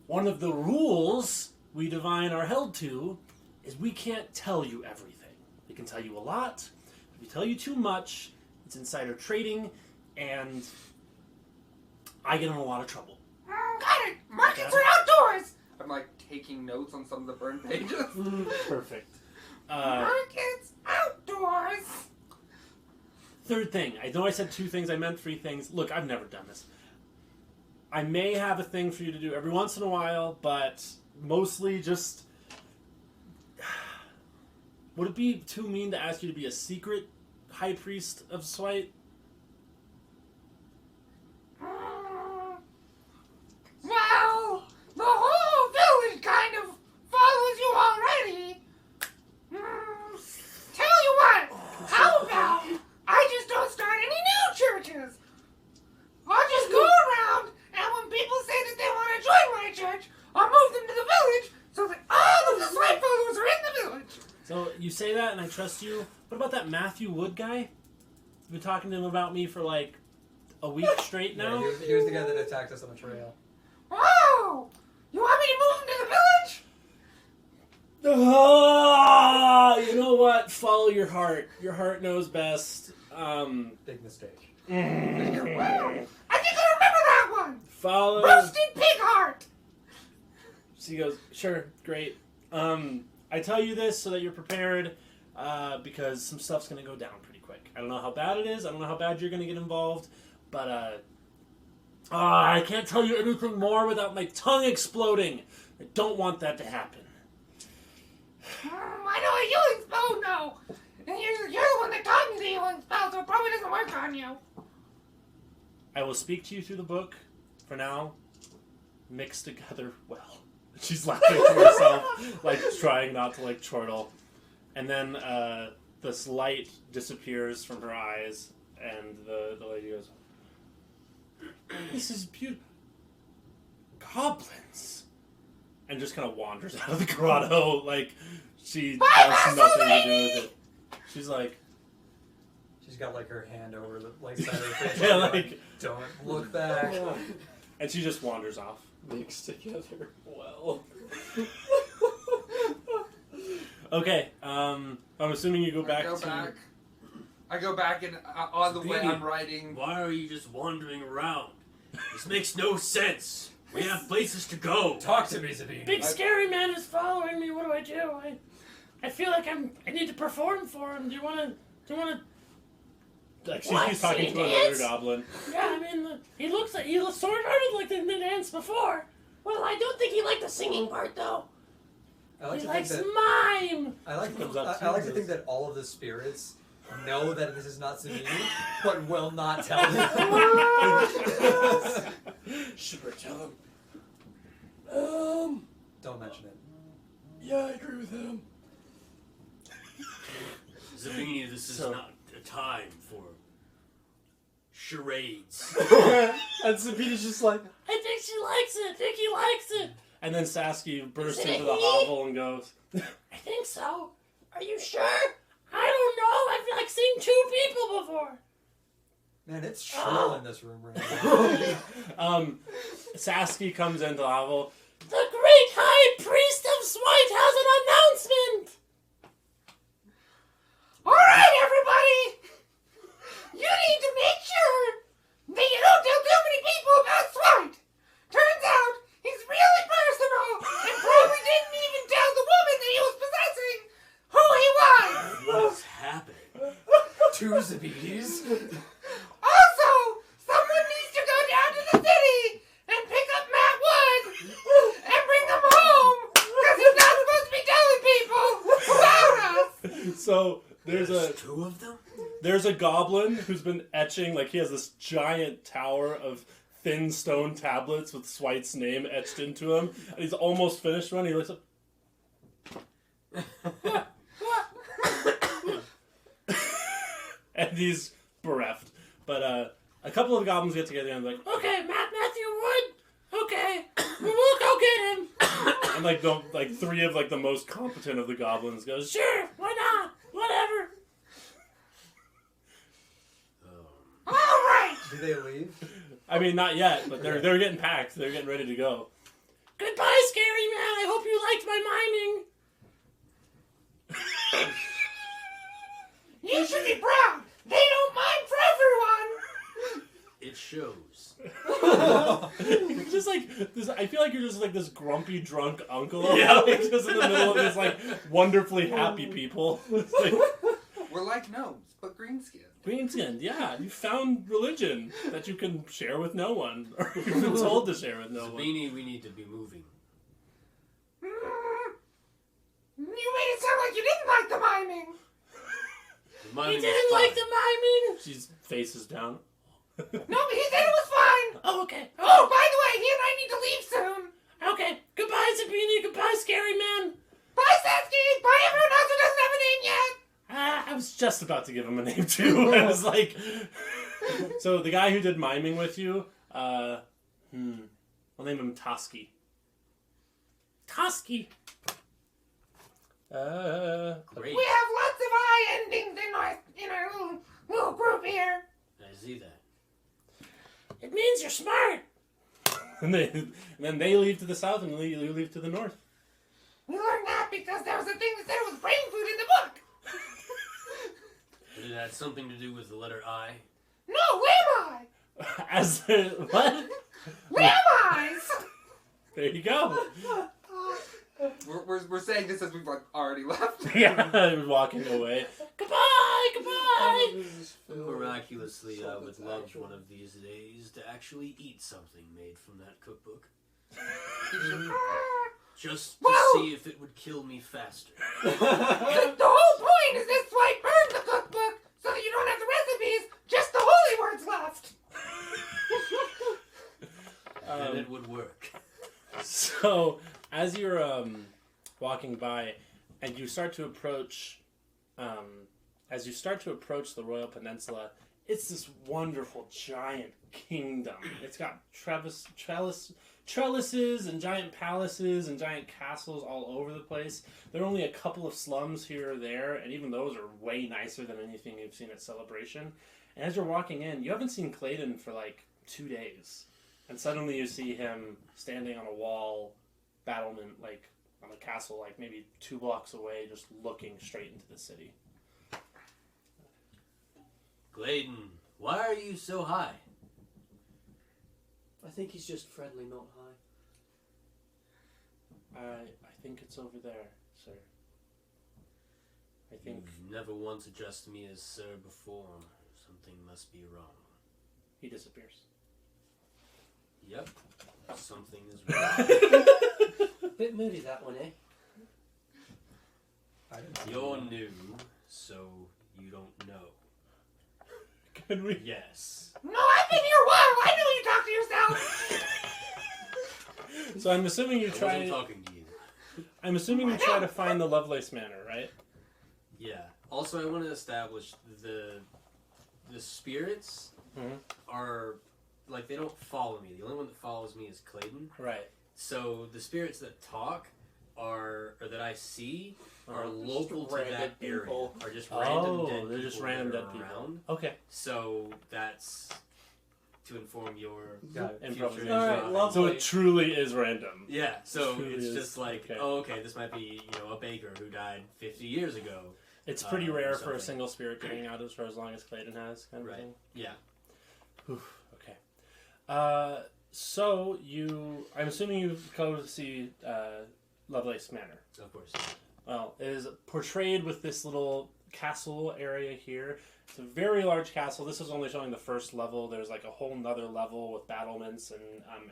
one of the rules we divine are held to is we can't tell you everything. We can tell you a lot. If we tell you too much, it's insider trading, and I get in a lot of trouble. Got it! Markets are outdoors! I'm taking notes on some of the burned pages. Perfect. Markets outdoors! Third thing, I know I said 2 things, I meant 3 things. Look, I've never done this. I may have a thing for you to do every once in a while, but mostly just... Would it be too mean to ask you to be a secret high priest of Zwite? Well, the whole village kind of follows you already. Tell you what, how about I just don't start any new churches? I'll just go around, and when people say that they want to join my church, I'll move them to the village so that all of the Zwite followers are in the village. So you say that, and I trust you. What about that Matthew Wood guy? You've been talking to him about me for a week straight now? Yeah, he was the guy that attacked us on the trail. Oh! You want me to move him to the village? You know what? Follow your heart. Your heart knows best. Big mistake. I think I remember that one! Follow... Roasted pig heart! She goes, sure, great. I tell you this so that you're prepared, because some stuff's going to go down pretty quick. I don't know how bad it is. I don't know how bad you're going to get involved, but I can't tell you anything more without my tongue exploding. I don't want that to happen. I know a healing spell now! And you're the one that taught me the healing spell, so it probably doesn't work on you. I will speak to you through the book. For now, mixed together well. She's laughing to herself, trying not to chortle. And then this light disappears from her eyes, and the lady goes, "This is beautiful. Goblins!" And just kind of wanders out of the grotto, she has nothing to do with it. She's She's got her hand over the side of her face. yeah, don't look back. And she just wanders off. Mixed together well. Okay, I'm assuming you go back I go back and on the way Zibini, I'm writing. Why are you just wandering around? This makes no sense. We have places to go. Talk to me, Zibini. Big scary man is following me. What do? I feel like I need to perform for him. Do you want to? She's talking to another goblin. Yeah, he looks sort of like the dance before. Well, I don't think he liked the singing part though. He likes mime. I like to think that all of the spirits know that this is not Zibini, but will not tell them. Should we tell him? Don't mention it. Yeah, I agree with him. Zibini, this is not a time for charades. And Zibini's just I think she likes it. I think he likes it. And then Saskia bursts Is it into the he? hovel and goes, I think so. Are you sure? I don't know. I've seen 2 people before. Man, it's chill in this room right now. Sasky comes into the hovel. The great high priest of Swite has an announcement! Alright, everybody! You need to make sure that you don't tell too many people about Swite. Turns out, he's really personal and probably didn't even tell the woman that he was possessing who he was. What's happening? 2 Zibinis. Also, someone needs to go down to the city and pick up Matt Wood and bring him home because he's not supposed to be telling people about us. So there's 2 of them? There's a goblin who's been etching, like he has this giant tower of thin stone tablets with Swite's name etched into him, and he's almost finished one. He looks up. And he's bereft. But a couple of goblins get together and like, okay, Matthew Wood, okay, we'll go get him. And like 3 of like the most competent of the goblins goes, sure, why not, whatever. Alright! Do they leave? I mean, not yet, but they're getting packed. They're getting ready to go. Goodbye, scary man. I hope you liked my miming. You should be proud! They don't mind for everyone! It shows. Just like this, I feel like you're just like this grumpy drunk uncle. Yeah. Like, just in the middle of this like wonderfully happy people. It's like, We're like gnomes, but green skin. Greenskin, yeah, you found religion that you can share with no one, or you've been told to share with no one. Zibini, we need to be moving. You made it sound like you didn't like the miming! The miming He is didn't fine. like the miming. She's faces down. No, but he said it was fine! Oh, okay. Oh, by the way, he and I need to leave soon! Okay. Goodbye, Zibini. Goodbye, scary man. Bye, Sasky! Bye, everyone else who doesn't have a name yet! I was just about to give him a name too. I was like, so the guy who did miming with you, we'll name him Toski. Toski. Great. We have lots of I endings in our little group here. I see that. It means you're smart. And then they leave to the south, and you leave to the north. We learned that because there was a thing that said it was brain food in the book. Did it have something to do with the letter I? No, lamb eye! As what? Lamb eyes! There you go. We're saying this as we've like already left. Yeah, walking away. Goodbye, goodbye. Miraculously, I would love one of these days to actually eat something made from that cookbook. Just to Well- see if it would kill me faster. The whole point is this White burned the cookbook so that you don't have the recipes, just the holy words left. Then it would work. So, as you're walking by, and you start to approach, the Royal Peninsula, it's this wonderful giant kingdom. It's got trellises and giant palaces and giant castles all over the place. There are only a couple of slums here or there, and even those are way nicer than anything you've seen at Celebration. And as you're walking in, you haven't seen Clayton for like 2 days. And suddenly you see him standing on a wall, battlement, like on a castle, like maybe 2 blocks away, just looking straight into the city. Gladen, why are you so high? I think he's just friendly, not high. I think it's over there, sir. I think You've never once addressed me as sir before. Something must be wrong. he disappears. Yep, something is wrong. Bit moody that one, eh? I didn't You're new, so you don't know. Can we? Yes. No, I've been here a while. I know you talk to yourself. So I'm assuming you I wasn't try. talking to you. I'm assuming you try to find the Lovelace Manor, right? Yeah. Also, I want to establish the spirits Mhm. are like they don't follow me. The only one that follows me is Clayton. Right. So the spirits that talk that I see are Just local to random that area. people. Are just random Oh, dead they're just people random that dead are people. around. Okay. So that's to inform your Got it. Improvisation. All right, lovely. So it truly is random. Yeah, so Truly it's is. just like, Okay. oh, okay, this might be, a baker who died 50 years ago. It's pretty or rare for a something. single spirit getting out for as long as Clayton has, kind of Right. thing. Yeah. Okay. So I'm assuming you go to see Lovelace Manor. Of course. Well, it is portrayed with this little castle area here. It's a very large castle. This is only showing the first level. There's like a whole nother level with battlements and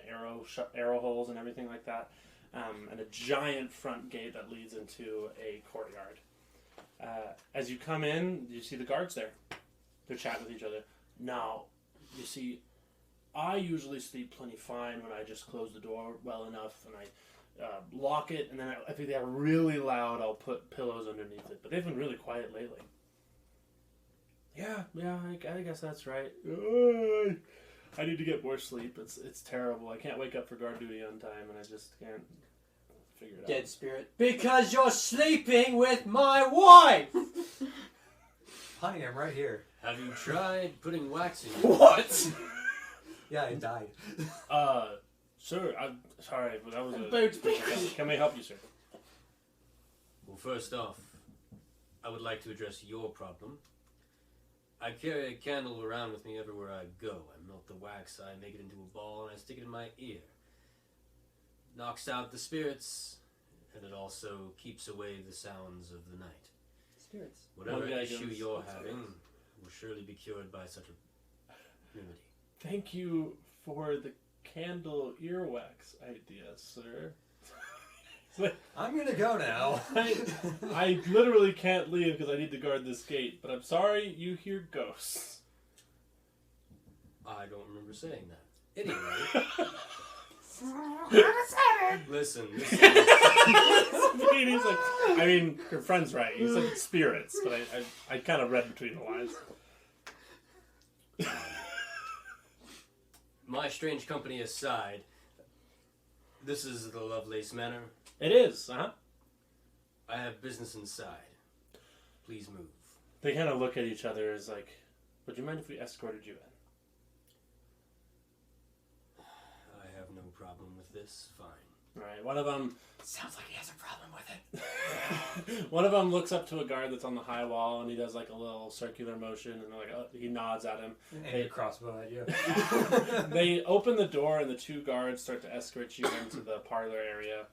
arrow holes and everything like that. And a giant front gate that leads into a courtyard. As you come in, you see the guards there. They're chatting with each other. Now, you see, I usually sleep plenty fine when I just close the door well enough and I lock it, and then if they are really loud, I'll put pillows underneath it. But they've been really quiet lately. Yeah, I guess that's right. I need to get more sleep. It's terrible. I can't wake up for guard duty on time, and I just can't figure it Dead out. spirit. Because you're sleeping with my wife! Honey, I'm right here. Have you tried putting wax in your What? Yeah, I died. Sir, I'm sorry, but that was a... Boat speakers. Can we help you, sir? Well, first off, I would like to address your problem. I carry a candle around with me everywhere I go. I melt the wax, I make it into a ball, and I stick it in my ear. Knocks out the spirits, and it also keeps away the sounds of the night. Spirits. Whatever One guy issue goes, you're "What's having this?" will surely be cured by such a remedy. Thank you for the candle earwax idea, sir. I'm gonna go now. I literally can't leave because I need to guard this gate, but I'm sorry you hear ghosts. I don't remember saying that. Anyway, listen. He's like, I mean, your friend's right. He's like spirits, but I kind of read between the lines. My strange company aside, this is the Lovelace Manor. It is, huh? I have business inside. Please move. They kind of look at each other as like, would you mind if we escorted you in? I have no problem with this. Fine. Right. One of them Sounds like he has a problem with it. One of them looks up to a guard that's on the high wall, and he does like a little circular motion, and he nods at him. And a crossbow at you. They open the door, and the two guards start to escort you into the parlor area.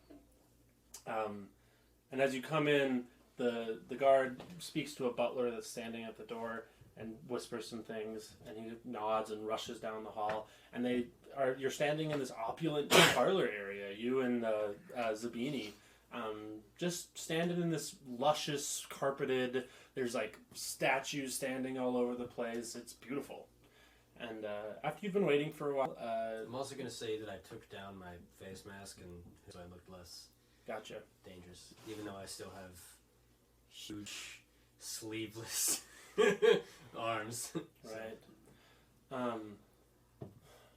And as you come in, the guard speaks to a butler that's standing at the door and whispers some things, and he nods and rushes down the hall. And you're standing in this opulent parlor area, you and Zibini, just standing in this luscious carpeted. There's like statues standing all over the place. It's beautiful. And after you've been waiting for a while, I'm also going to say that I took down my face mask and so I looked less gotcha. dangerous, even though I still have huge sleeveless arms. Right.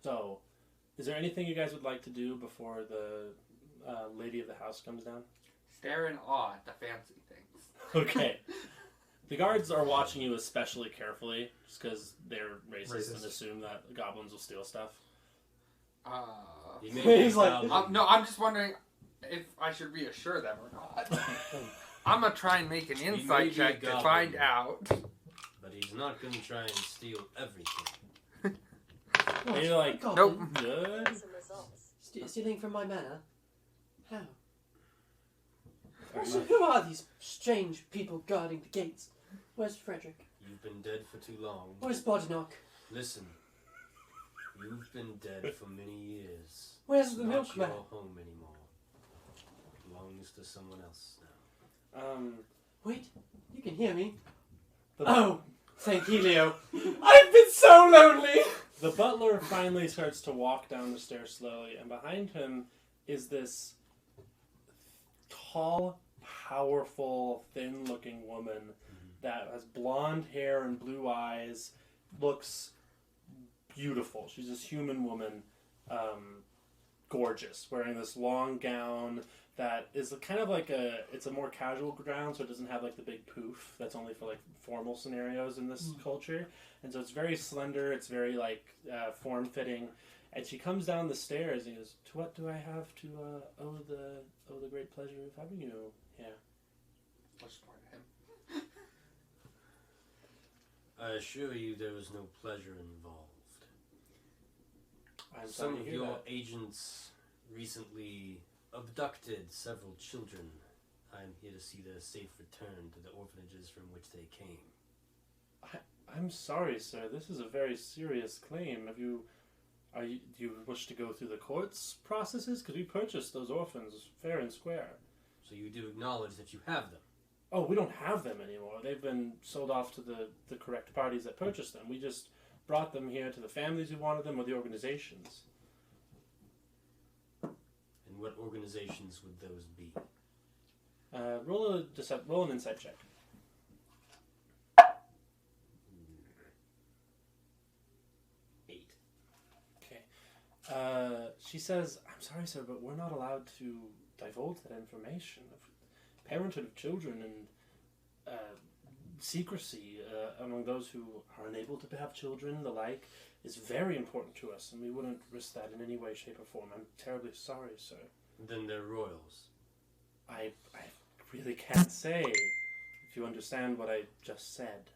So, is there anything you guys would like to do before the lady of the house comes down? Stare in awe at the fancy things. Okay. The guards are watching you especially carefully, just because they're racist and assume that goblins will steal stuff. You may be He's like, goblin, No, I'm just wondering if I should reassure them or not. I'm gonna try and make an may be insight a check to goblin. find out. but he's not going to try and steal everything. And you're like, Nope. good. Stealing from my manor? How? Are So you- who are these strange people guarding the gates? Where's Frederick? You've been dead for too long. Where's Bodenock? Listen, you've been dead for many years. Where's It's the not milkman? your home anymore. It belongs to someone else now. Wait, you can hear me. The, Oh, thank you, Leo. I've been so lonely! the butler finally starts to walk down the stairs slowly, and behind him is this tall, powerful, thin-looking woman that has blonde hair and blue eyes, looks beautiful. She's this human woman, gorgeous, wearing this long gown, that is kind of like it's a more casual ground, so it doesn't have like the big poof that's only for like formal scenarios in this culture. And so it's very slender, it's very like form-fitting. And she comes down the stairs and goes, "To what do I have to owe the great pleasure of having you here?" I'll just point at him. I assure you there was no pleasure involved. I'm Some sorry to of hear your that. agents recently abducted several children. I'm here to see their safe return to the orphanages from which they came. I'm sorry, sir. This is a very serious claim. Do you wish to go through the courts processes? Because we purchased those orphans fair and square. So you do acknowledge that you have them? Oh, we don't have them anymore. They've been sold off to the correct parties that purchased them. We just brought them here to the families who wanted them or the organizations. And what organizations would those be? Roll an insight check. 8. Okay. She says, "I'm sorry, sir, but we're not allowed to divulge that information. Parenthood of children and secrecy among those who are unable to have children, the like, is very important to us, and we wouldn't risk that in any way, shape, or form. I'm terribly sorry, sir." Then they're royals. I really can't say, if you understand what I just said.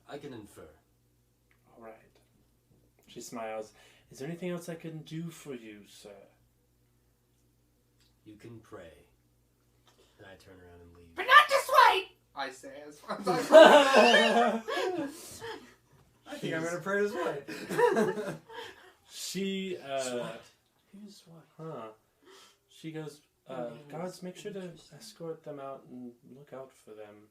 I can infer. All right. She smiles. "Is there anything else I can do for you, sir?" You can pray. And I turn around and leave. But not this way! I say as far as I I think I'm gonna pray this way. She, Who's what? huh. She goes, "Guards, make sure to escort them out and look out for them."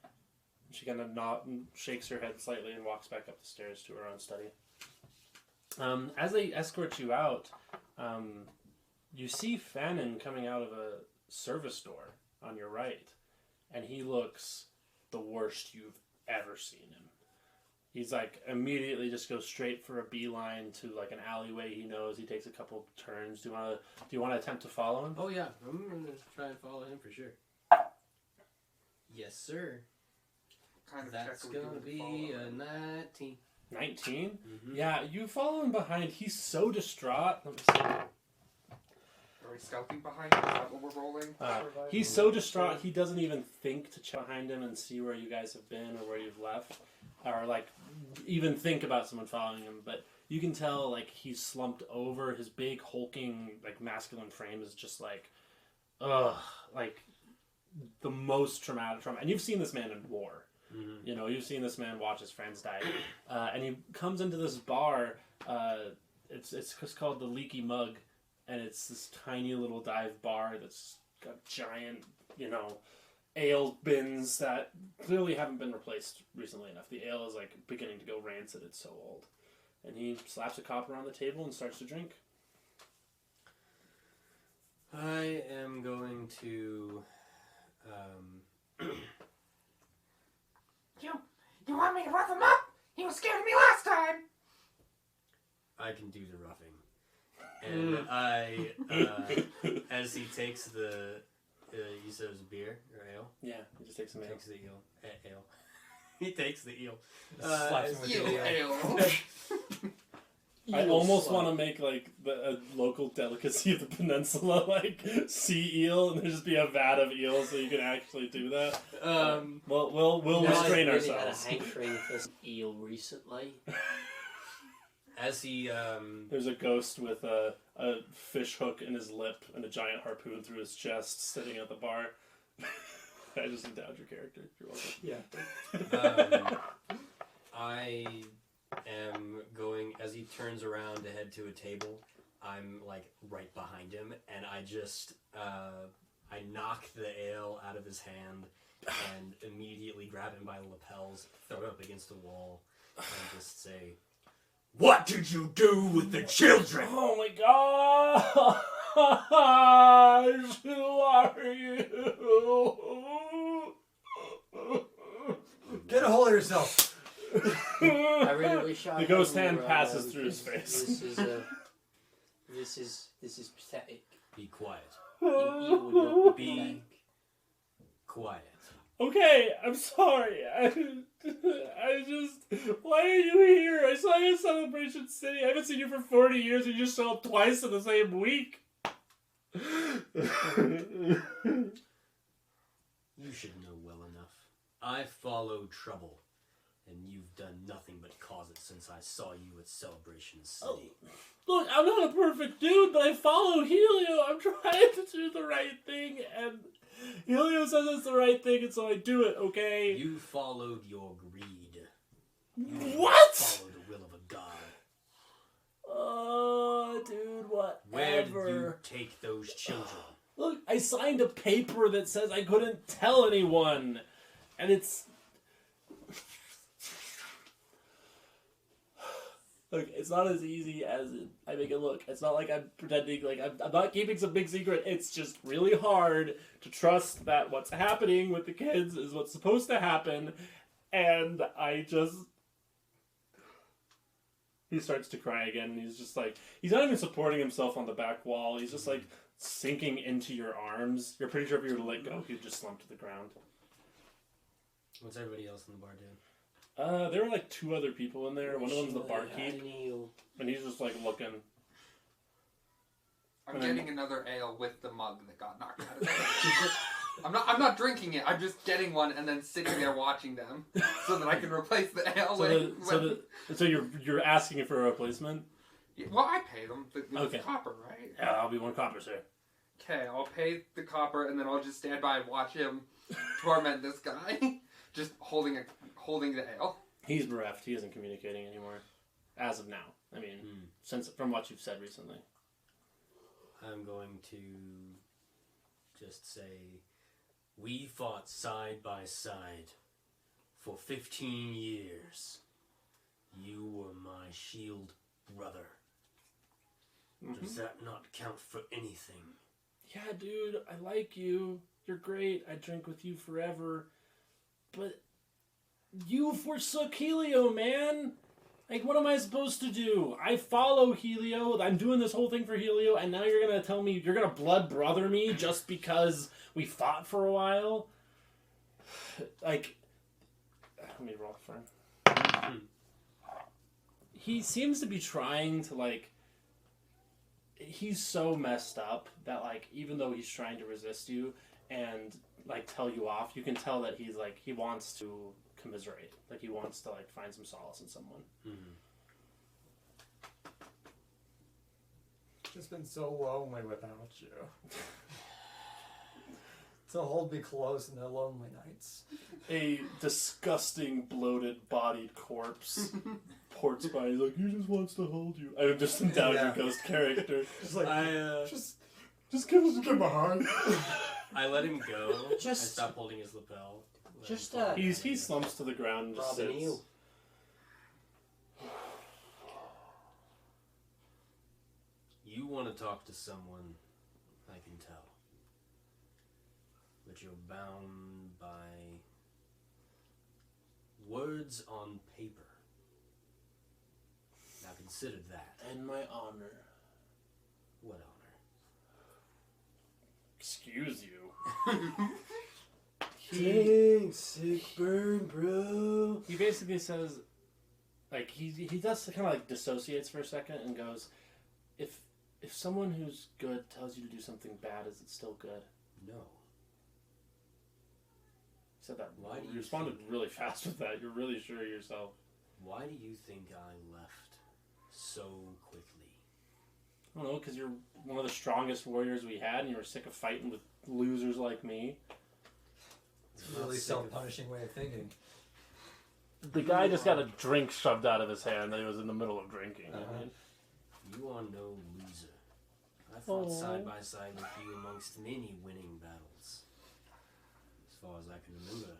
And she kind of shakes her head slightly and walks back up the stairs to her own study. As they escort you out, you see Phanon coming out of a service door on your right, and he looks the worst you've ever seen him. He's like immediately just goes straight for a beeline to like an alleyway he knows. He takes a couple turns. Do you want to attempt to follow him? Oh yeah, I'm gonna try and follow him for sure. Yes, sir. kind of That's check we gonna do be follow a him. 19. 19? Mm-hmm. Yeah, you follow him behind. He's so distraught. Let me see. Are we scouting behind him? Is that what we're rolling? He's so distraught he doesn't even think to check behind him and see where you guys have been or where you've left, or like even think about someone following him. But you can tell like he's slumped over. His big hulking like masculine frame is just like, like the most traumatic trauma. And you've seen this man in war. Mm-hmm. You know, you've seen this man watch his friends die, and he comes into this bar. It's just called the Leaky Mug. And it's this tiny little dive bar that's got giant, ale bins that clearly haven't been replaced recently enough. The ale is like beginning to go rancid. It's so old. And he slaps a copper on the table and starts to drink. I am going to. You want me to rough him up? He was scared of me last time! I can do the roughing. And I, as he takes the, you said it was beer or ale? Yeah, he just takes some ale. Takes the eel. Ale. He takes the eel. Slaps him with Eel the ale. ale. I almost want to make like a local delicacy of the peninsula, like sea eel, and there just be a vat of eel, so you can actually do that. We'll restrain I've really ourselves. had a hankering for some eel recently. As he, There's a ghost with a fish hook in his lip and a giant harpoon through his chest, sitting at the bar. I just endowed your character. You're welcome. Yeah. I am going, as he turns around to head to a table, I'm like right behind him, and I just, I knock the ale out of his hand and immediately grab him by the lapels, throw it up against the wall, and just say, "What did you do with the children?" Oh my gosh! Who are you? Get a hold of yourself. I really wish I The ghost had hand more, passes through his because face. This is pathetic. Be quiet. Oh you be quiet. Okay, I'm sorry. I just... Why are you here? I saw you at Celebration City. I haven't seen you for 40 years and you just show up twice in the same week. You should know well enough. I follow trouble, and you've done nothing but cause it since I saw you at Celebration City. Look, I'm not a perfect dude, but I follow Helio. I'm trying to do the right thing, and Helio says it's the right thing, and so I do it, okay? You followed your greed. What? Follow the will of a god. Oh, dude, whatever. Where did you take those children? Look, I signed a paper that says I couldn't tell anyone, and it's... Look, it's not as easy as I make it look. It's not like I'm pretending, like, I'm not keeping some big secret. It's just really hard to trust that what's happening with the kids is what's supposed to happen, and I just... He starts to cry again, and he's just like... He's not even supporting himself on the back wall. He's just, like, sinking into your arms. You're pretty sure if you were to let go, he'd just slump to the ground. What's everybody else in the bar doing? There were like 2 other people in there. One of them's the barkeep, You. and he's just like looking. I'm getting another ale with the mug that got knocked out of it. I'm not drinking it. I'm just getting one and then sitting there watching them so that I can replace the ale. So you're asking for a replacement? Yeah, well, I pay them. It's Okay. copper, right? Yeah, I'll be 1 copper, sir. Okay, I'll pay the copper and then I'll just stand by and watch him torment this guy, just holding the ale. He's bereft. He isn't communicating anymore, as of now. I mean, since from what you've said recently. I'm going to just say, we fought side by side for 15 years. You were my shield brother. Does that not count for anything? Yeah, dude, I like you. You're great. I drink with you forever. But you forsook Helio, man. Like, what am I supposed to do? I follow Helio. I'm doing this whole thing for Helio, and now you're going to tell me you're going to blood brother me just because we fought for a while? Like, let me roll for him. He seems to be trying to, like, he's so messed up that, like, even though he's trying to resist you and, like, tell you off, you can tell that he's, like, he wants to commiserate. Like, he wants to, like, find some solace in someone. Just been so lonely without you. To hold me close in the lonely nights. A disgusting, bloated, bodied corpse ports by. He's like, he just wants to hold you. I'm just endowed your ghost character. Just like, just give him a hug. I let him go. I Just- stopped holding his lapel. Just, He slumps to the ground and just Robin, sits. you. You want to talk to someone, I can tell. But you're bound by words on paper. Now consider that. And my honor. What honor? Excuse you. Dang, sick burn, bro. He basically says, like, he does kind of, like, dissociates for a second and goes, if someone who's good tells you to do something bad, is it still good? No. He said that. Why do You you responded think- really fast with that. You're really sure of yourself. Why do you think I left so quickly? I don't know, because you're one of the strongest warriors we had, and you were sick of fighting with losers like me. it's a really self-punishing way of thinking. The guy just got a drink shoved out of his hand that he was in the middle of drinking. I mean, You are no loser. I fought Aw. side by side with you amongst many winning battles. As far as I can remember,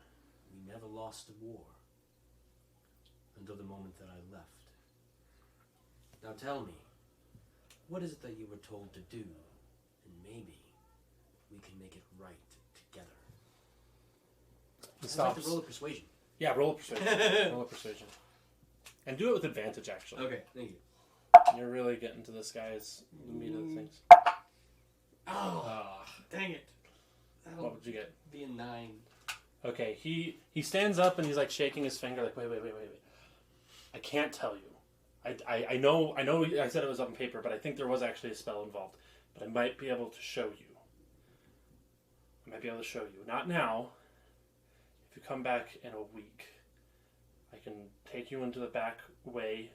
we never lost a war. Until the moment that I left. Now tell me, what is it that you were told to do? And maybe we can make it right together. he I'd like stops. to roll a persuasion. Yeah, roll a persuasion. Roll a persuasion. And do it with advantage, actually. Okay, thank you. You're really getting to this guy's the meat of the things. Oh! Ah. Dang it. What would you get? Be a 9. Okay, he stands up and he's like shaking his finger like, wait. I can't tell you. I know I said it was on paper, but I think there was actually a spell involved. But I might be able to show you. Not now. If you come back in a week, I can take you into the back way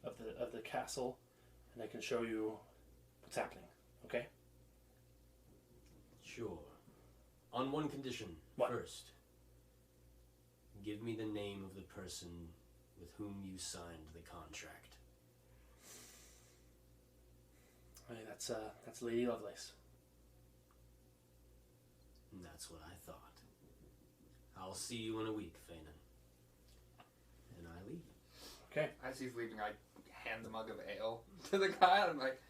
of the castle and I can show you what's happening. Okay? Sure. On one condition. What? First, give me the name of the person with whom you signed the contract. Hey, that's Lady Lovelace. And that's what I thought. I'll see you in a week, Phanon. And I leave. Okay. As he's leaving, I hand the mug of ale to the guy, and I'm like,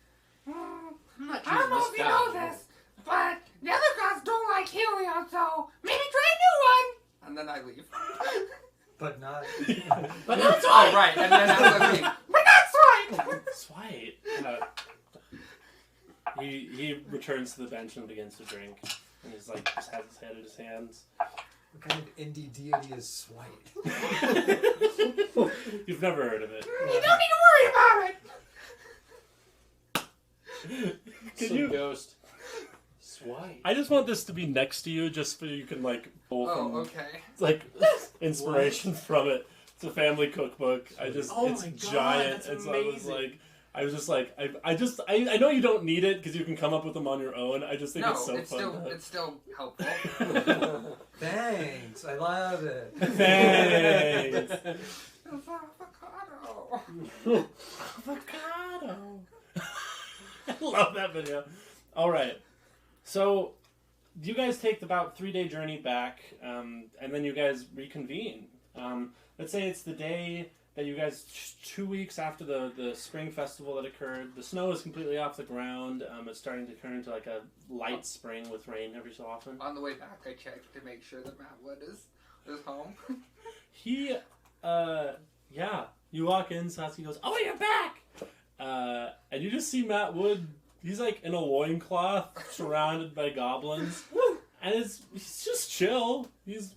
I don't know if you know this, but the other gods don't like helium, so maybe try a new one. and then I leave. But not. But that's Oh, right, and then as I leave, But that's right. Swipe. He returns to the bench and begins to drink. And he's like, just has his head in his hands. What kind of indie deity is Swipe? You've never heard of it. You don't need to worry about it. Can Some you? ghost. Swipe. I just want this to be next to you, just so you can like pull from okay. like inspiration from it. It's a family cookbook. It's Oh my God, giant. that's And so I know you don't need it because you can come up with them on your own. I just think No, it's so it's fun. still it's still helpful. Thanks, I love it. Thanks. Avocado. Avocado. I love that video. All right. So you guys take about 3-day journey back, and then you guys reconvene. Let's say it's the day that you guys, 2 weeks after the spring festival that occurred. The snow is completely off the ground. It's starting to turn into like a light spring with rain every so often. On the way back, I checked to make sure that Matt Wood is home. Yeah. You walk in, Sasuke goes, "Oh, you're back!" And you just see Matt Wood. He's like in a loincloth, surrounded by goblins, and he's just chill. He's,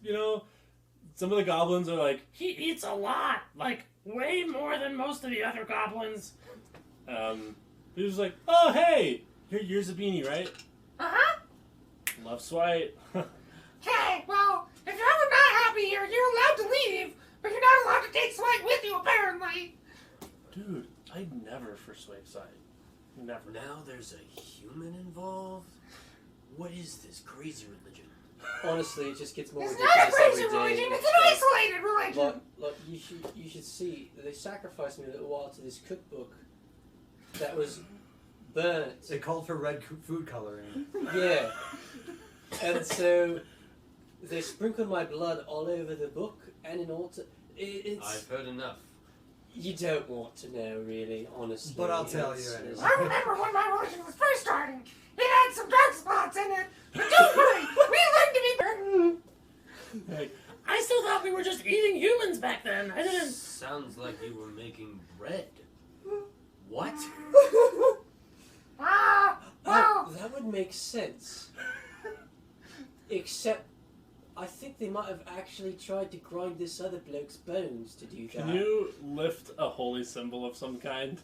some of the goblins are like, He eats a lot, like way more than most of the other goblins. he was like, "Oh, hey, you're Zibini, right? Uh-huh. Love Swipe." Okay, well, if you're ever not happy here, you're allowed to leave, but you're not allowed to take Swipe with you, apparently. Dude, I'd never for Swipe side. Never. Now there's a human involved? What is this crazy religion? Honestly, it just gets more It's ridiculous not a crazy every day. religion, it's an isolated religion. Look, you should see that they sacrificed me a little while to this cookbook that was burnt. They called for red food coloring. Yeah. And so they sprinkled my blood all over the book and in all it's I've heard enough. you don't want to know, really, honestly. But I'll tell It's- you anyway. I remember when my religion was first starting. It had some dark spots in it, but don't worry, we learned to be better. Like, I still thought we were just eating humans back then. I didn't. Sounds like you were making bread. What? Well, that would make sense. Except, I think they might have actually tried to grind this other bloke's bones to do that. can you lift a holy symbol of some kind?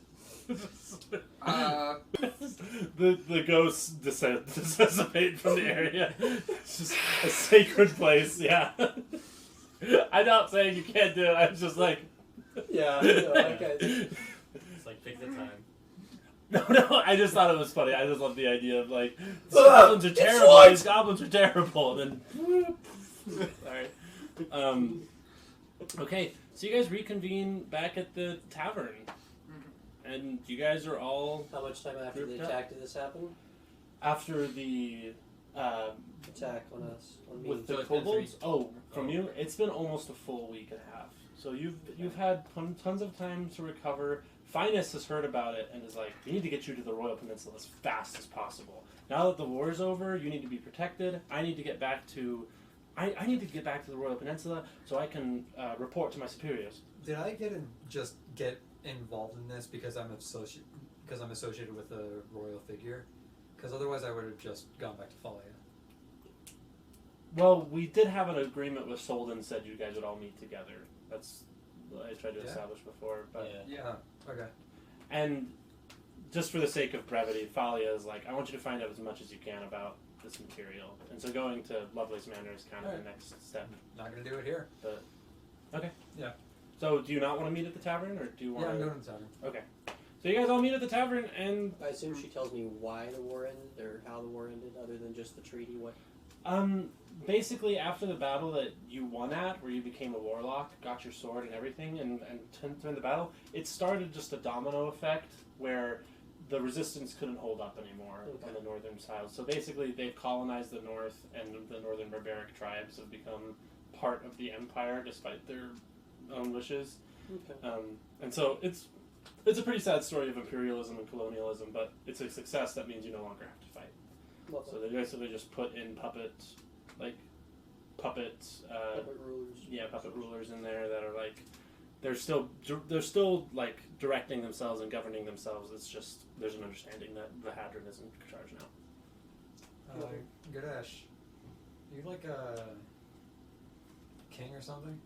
The ghosts dissipate from the area. It's just a sacred place, yeah. I'm not saying you can't do it, I'm just like... Yeah, okay. It's like, pick the time. No, I just thought it was funny. I just love the idea of like, these goblins are terrible, these goblins are terrible, and then... Sorry. Okay, so you guys reconvene back at the tavern. And you guys are all... How much time after the Grouped up. attack did this happen? After the... Attack on us. On me. with the So it's been kobolds? 3. Oh, from you? It's been almost a full week and a half. So you've had tons of time to recover. Finus has heard about it and is like, we need to get you to the Royal Peninsula as fast as possible. Now that the war's over, you need to be protected. I need to get back to... I need to get back to the Royal Peninsula so I can report to my superiors. Did I just get involved in this because I'm associated with a royal figure? Because otherwise I would have just gone back to Falia. Well, we did have an agreement with Solden said you guys would all meet together. That's what I tried to Yeah. establish before. But Yeah. Okay. And just for the sake of brevity, Falia is like, I want you to find out as much as you can about this material. And so going to Lovelace Manor is kind of the next step. Not gonna do it here. But okay. Yeah. So do you not want to meet at the tavern, or do you want Yeah, I'm to... going to the tavern. Okay. So you guys all meet at the tavern, and I assume she tells me why the war ended, or how the war ended, other than just the treaty. What? basically after the battle that you won at, where you became a warlock, got your sword and everything, and turned the battle, it started just a domino effect where the resistance couldn't hold up anymore on the northern side. So basically they've colonized the north, and the northern barbaric tribes have become part of the empire despite their own wishes. Okay. And so it's a pretty sad story of imperialism and colonialism, but it's a success that means you no longer have to fight. Lovely. So they basically just put in puppet rulers. Yeah, puppet rulers in there that are like, they're still like directing themselves and governing themselves. It's just there's an understanding that the Hadron is in charge now. Ganesh, you like a king or something?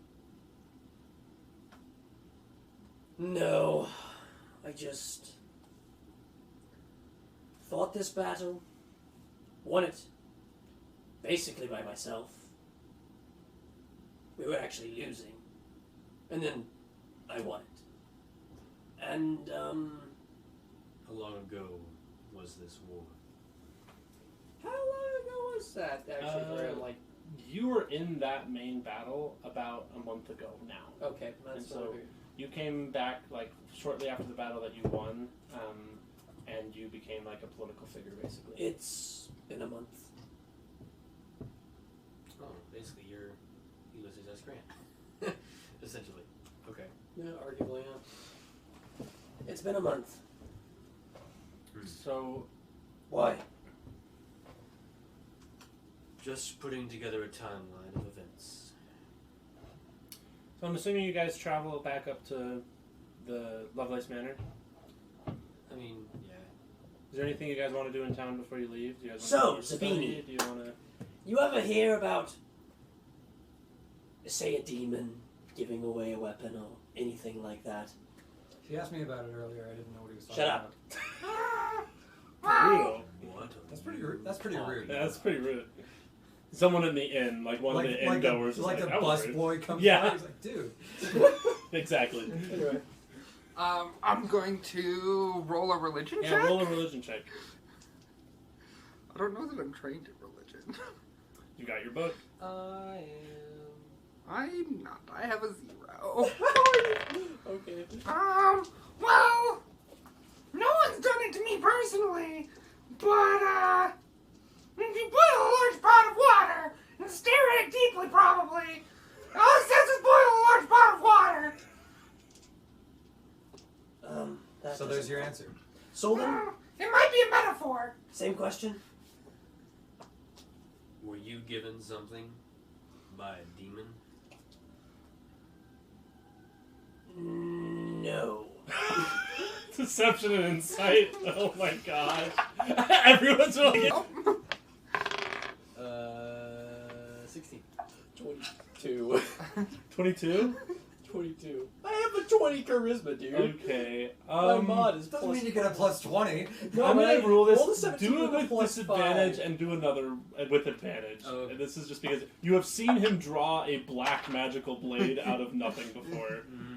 No, I just fought this battle, won it, basically by myself. We were actually losing, and then I won it. And, How long ago was this war? how long ago was that, actually, for him? Like, You were in that main battle about a month ago now. okay, that's And so- what I figured. You came back like shortly after the battle that you won, and you became like a political figure basically. It's been a month. Oh, basically you're Ulysses S. Grant. Essentially. Okay. Yeah, arguably, yeah. It's been a month. So Why? Just putting together a timeline of events. I'm assuming you guys travel back up to the Lovelace Manor. I mean, yeah. Is there anything you guys want to do in town before you leave? Do you guys So, want to study? Zibini. Do you want to? You ever hear about, say, a demon giving away a weapon or anything like that? He asked me about it earlier. I didn't know what he was talking Shut up. about. Real. What? That's pretty rude. That's pretty rude. That's pretty rude. Someone in the inn, like one of the inn goers, is like a "That was bus rude." boy comes Yeah. by. He's like, dude. Exactly. Anyway. I'm going to roll a religion Yeah, check. roll a religion check. I don't know that I'm trained in religion. You got your book. I'm not. I have a 0. Okay. Well, no one's done it to me personally, but, if you boil a large pot of water and stare at it deeply, probably, all it says is boil a large pot of water. That So there's doesn't- your answer. Solden, It might be a metaphor. same question. Were you given something by a demon? No. Deception and insight. Oh my gosh. Everyone's really. 16. 22. 22? 22. I have a 20 charisma, dude. Okay. My mod is Doesn't plus. mean you get a plus 20. No, I'm but gonna I rule this. rolled a 17 Do it with a with plus disadvantage 5. and do another with advantage. Oh. And this is just because you have seen him draw a black magical blade out of nothing before. Mm-hmm.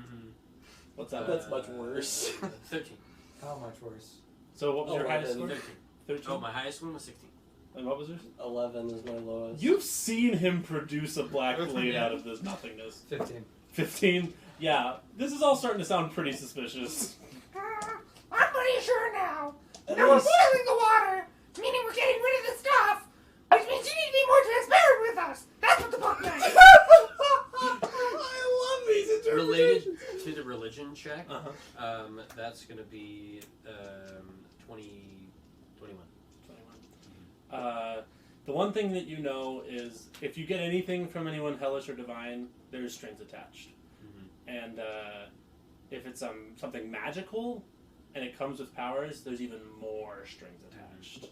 What's that? That's much worse. 13. How much worse? So what was your highest score? 13. 13. Oh, my highest one was 16. And what was yours? 11 is my lowest. You've seen him produce a black blade out of this nothingness. 15. 15? Yeah. This is all starting to sound pretty suspicious. I'm pretty sure now. At Now we're least- boiling the water, meaning we're getting rid of the stuff, which means you need to be more transparent with us. That's what the book meant. I love these interpretations. Related to the religion check, Uh-huh. that's going to be 21. 21. The one thing that you know is if you get anything from anyone hellish or divine, there's strings attached. Mm-hmm. And if it's something magical and it comes with powers, there's even more strings attached.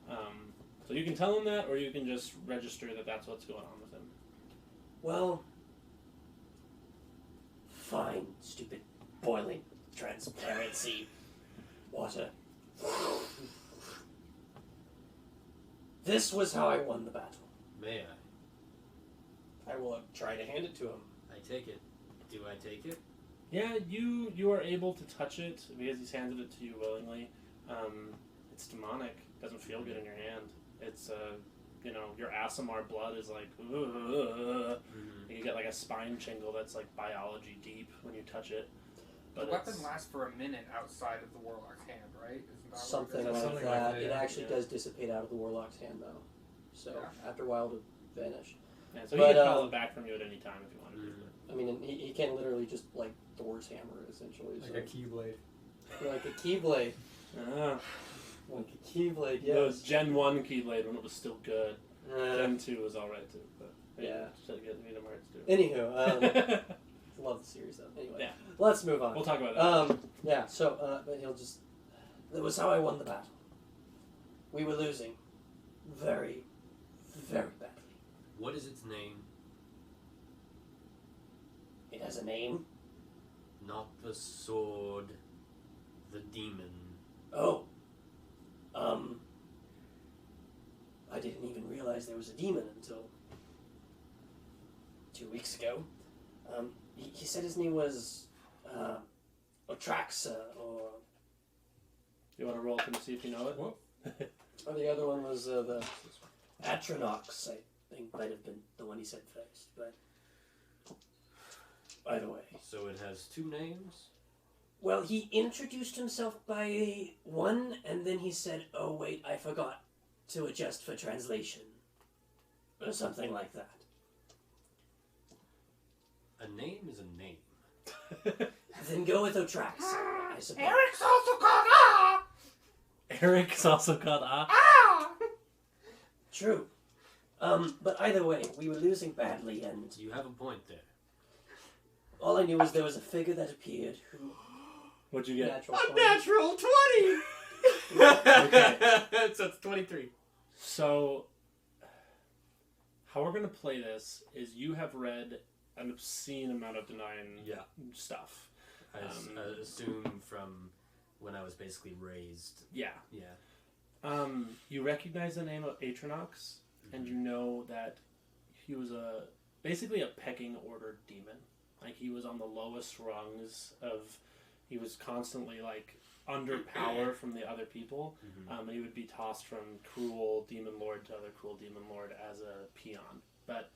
So you can tell him that, or you can just register that that's what's going on with him. Well, fine, stupid boiling transparency water. This was how I won the battle. May I? I will try to hand it to him. I take it. Do I take it? Yeah, you are able to touch it because he's handed it to you willingly. It's demonic. Doesn't feel good in your hand. It's your Asimar blood is like, You get like a spine tingle that's like biology deep when you touch it. The weapon lasts for a minute outside of the warlock's hand, right? Isn't that Something what it is? like Something that. like that, It yeah. actually does dissipate out of the warlock's hand, though. So Yeah. after a while, to vanish. Yeah, so But, he can call it back from you at any time if you wanted to. I mean, he can literally just like Thor's hammer, essentially. Like a keyblade. Like a keyblade. Ah, Like a keyblade, those yes. Gen 1 Keyblade when it was still good. Uh, Gen 2 was alright too. But Yeah. Should get Kingdom Hearts too. anywho, love the series though. Anyway, Yeah. let's move on. We'll talk about that. Yeah, so, but he'll just. That was how I won the battle. We were losing. Very, very badly. What is its name? It has a name. Not the sword, the demon. Oh. I didn't even realize there was a demon until 2 weeks ago. He said his name was, Otraxa, or You want to roll to see if you know it? Whoa. or the other one was, the Atronox, I think might have been the one he said first, but either way. So it has two names? Well, he introduced himself by one, and then he said, oh wait, I forgot to adjust for translation. Or something like that. A name is a name. Then go with Otrax, I suppose. Eric's also called Ah! Eric's also called Ah. Ah! True. But either way, we were losing badly, and You have a point there. all I knew was there was a figure that appeared who... What'd you get? Natural A 20. natural 20! Okay. So it's 23. So, how we're going to play this is you have read an obscene amount of denying Yeah. stuff. I assume from when I was basically raised. Yeah. Yeah. You recognize the name of Atronox, and you know that he was basically a pecking order demon. Like, he was on the lowest rungs of... He was constantly, like, under power from the other people. And he would be tossed from cruel demon lord to other cruel demon lord as a peon. But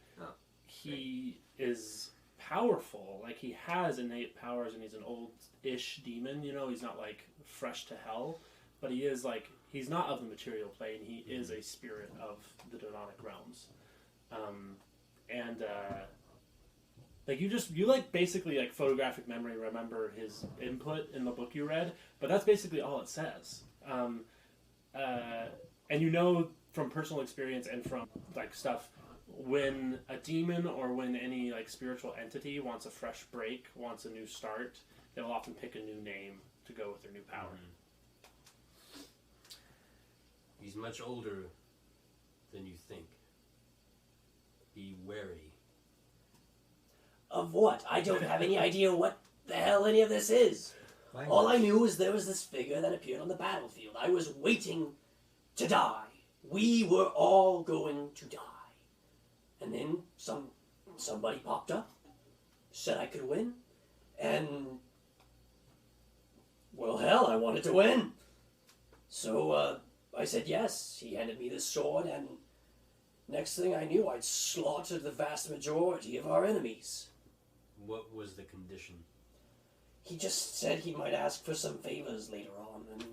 he is powerful. Like, he has innate powers, and he's an old-ish demon. You know, he's not, like, fresh to hell. But he is, like... He's not of the material plane. He is a spirit of the demonic realms. Like, you basically, like, photographic memory remember his input in the book you read, but that's basically all it says. And you know from personal experience and from, like, stuff, when a demon or when any, like, spiritual entity wants a fresh break, wants a new start, they'll often pick a new name to go with their new power. He's much older than you think. Be wary. Of what? I don't have any idea what the hell any of this is. All I knew was there was this figure that appeared on the battlefield. I was waiting to die. We were all going to die. And then somebody popped up, said I could win, and well, hell, I wanted to win. So I said yes. He handed me this sword, and next thing I knew, I'd slaughtered the vast majority of our enemies. What was the condition? He just said he might ask for some favors later on, and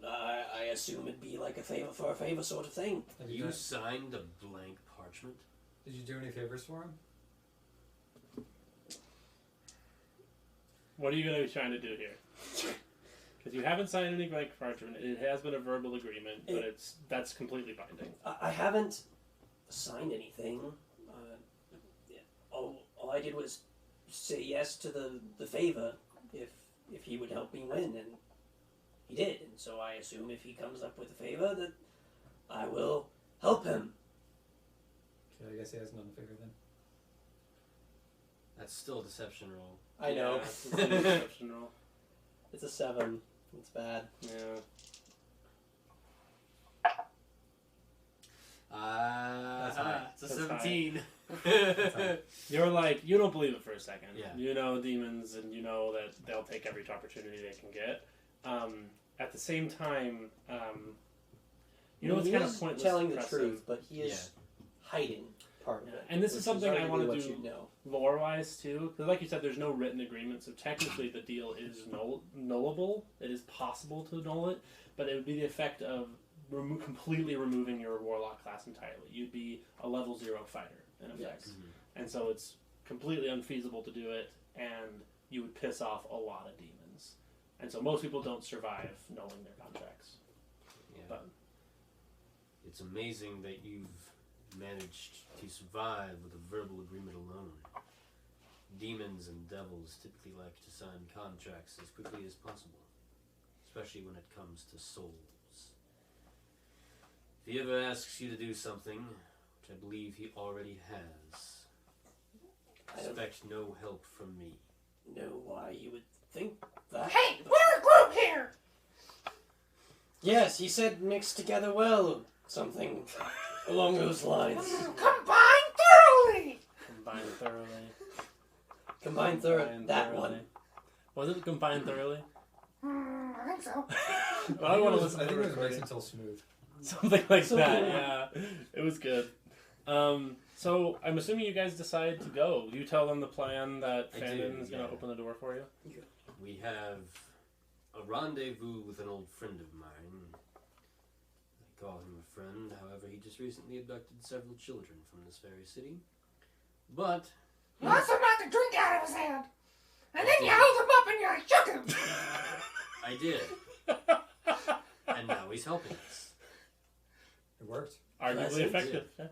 I assume it'd be like a favor for a favor sort of thing. You signed a blank parchment? Did you do any favors for him? What are you going to be trying to do here? Because you haven't signed any blank parchment. It has been a verbal agreement, but that's completely binding. I haven't signed anything. All I did was say yes to the favor if he would help me win, and he did. And so I assume if he comes up with a favor that I will help him. Okay, I guess he has none to figure then. That's still a deception roll. I know. Yeah, it's a deception roll. It's a 7. It's bad. Yeah. That's high. It's a That's 17. You're like, you don't believe it for a second. Yeah. You know demons, and you know that they'll take every opportunity they can get. At the same time, you know, it's kind of pointless. telling the suppressive. truth, but he is hiding part of it. And this is something I want to what do you know. lore-wise too, because like you said, there's no written agreement, so technically the deal is nullable. It is possible to null it, but it would be the effect of completely removing your warlock class entirely. You'd be a level 0 fighter in effect, and so it's completely unfeasible to do it, and you would piss off a lot of demons, and so most people don't survive nulling their contracts. Yeah. But It's amazing that you've managed to survive with a verbal agreement alone. Demons and devils typically like to sign contracts as quickly as possible, especially when it comes to souls. If he ever asks you to do something, which I believe he already has, expect no help from me. Know why you would think that? Hey, we're a group here! Yes, he said mixed together well. Something along those lines. Combine thoroughly! combined thoroughly. Combined thoroughly. Combined That thoroughly. one. Was it combined thoroughly? I think so. Well, I want to listen I to think the it was recording. mixed until smooth. Something like Something that, like- yeah. It was good. So I'm assuming you guys decide to go. You tell them the plan that I do, Phanon is going yeah. to open the door for you. We have a rendezvous with an old friend of mine. I call him a friend, however, he just recently abducted several children from this very city. But You also knocked a drink out of his hand. And then you held him up and you shook him. I did. And now he's helping us. It worked. Arguably Pleasant. effective. Yeah.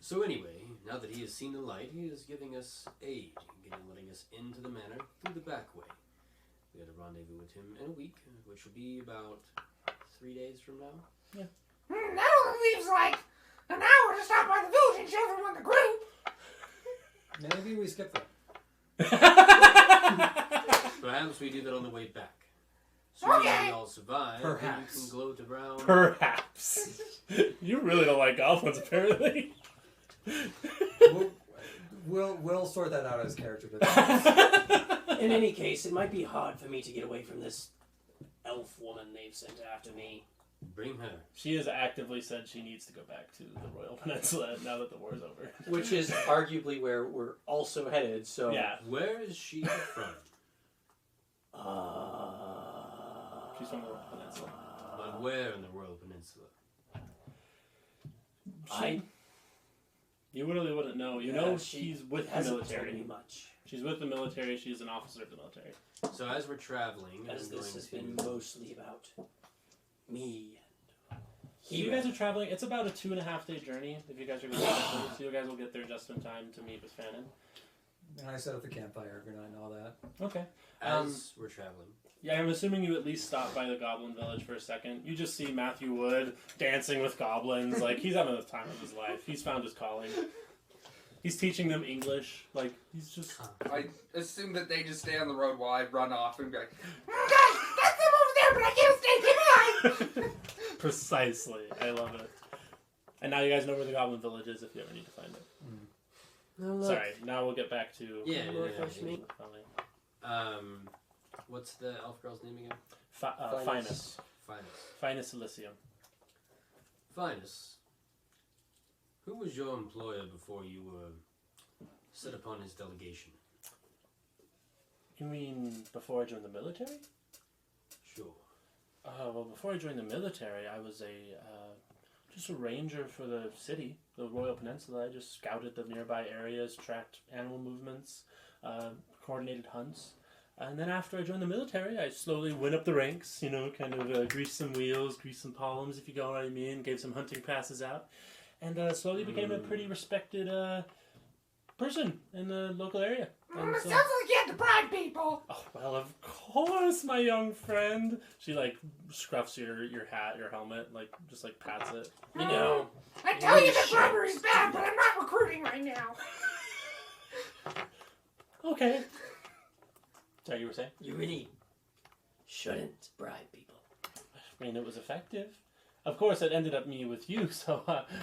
So anyway, now that he has seen the light, he is giving us aid, letting us into the manor through the back way. We had a rendezvous with him in a week, which will be about 3 days from now. That only leaves like an hour to stop by the village and show everyone the group. Maybe we skip that. Perhaps we do that on the way back. Assuming Okay. we all survive, Perhaps. then you can gloat around. Perhaps. You really don't like goblins, apparently. We'll sort that out as character development. In any case, it might be hard for me to get away from this elf woman they've sent after me. Bring her. She has actively said she needs to go back to the Royal Peninsula now that the war's over. Which is arguably where we're also headed, so... Yeah. Where is she from? She's from the Royal Peninsula. But where in the Royal Peninsula? You really wouldn't know. You Yeah, know she she's with the hasn't told military. me much, She's with the military. She's an officer of the military. So as we're traveling, as I'm this going has to... been mostly about me and So you guys are traveling. It's about a 2.5 day journey. If you guys are going to so you guys will get there just in time to meet with Phanon. And I set up the campfire every night and all that. Okay. As we're traveling. Yeah, I'm assuming you at least stop by the Goblin Village for a second. You just see Matthew Wood dancing with goblins. Like, he's having the time of his life. He's found his calling. He's teaching them English. Like, he's just... I assume that they just stay on the road while I run off and be like, Guys, that's them over there, but I can't stay. Keep alive. Precisely. I love it. And now you guys know where the Goblin Village is if you ever need to find it. Oh, look. Sorry, now we'll get back to... Yeah, Finally. what's the elf girl's name again? Finus. Finus. Finus Elysium. Finus. Who was your employer before you were set upon his delegation? You mean before I joined the military? Sure. Well, before I joined the military, I was just a ranger for the city, the Royal Peninsula. I just scouted the nearby areas, tracked animal movements, coordinated hunts. And then after I joined the military, I slowly went up the ranks, you know, kind of greased some wheels, greased some palms, if you know what I mean, gave some hunting passes out, and slowly became a pretty respected person in the local area. And It so, sounds like you had to bribe people. Oh, well, of course, my young friend. She, like, scruffs your hat, your helmet, like, just, like, pats it. You know, I tell you that shit. bribery's bad, but I'm not recruiting right now. Okay. Sorry, you were saying? you really shouldn't bribe people. I mean, it was effective. Of course, it ended up me with you, so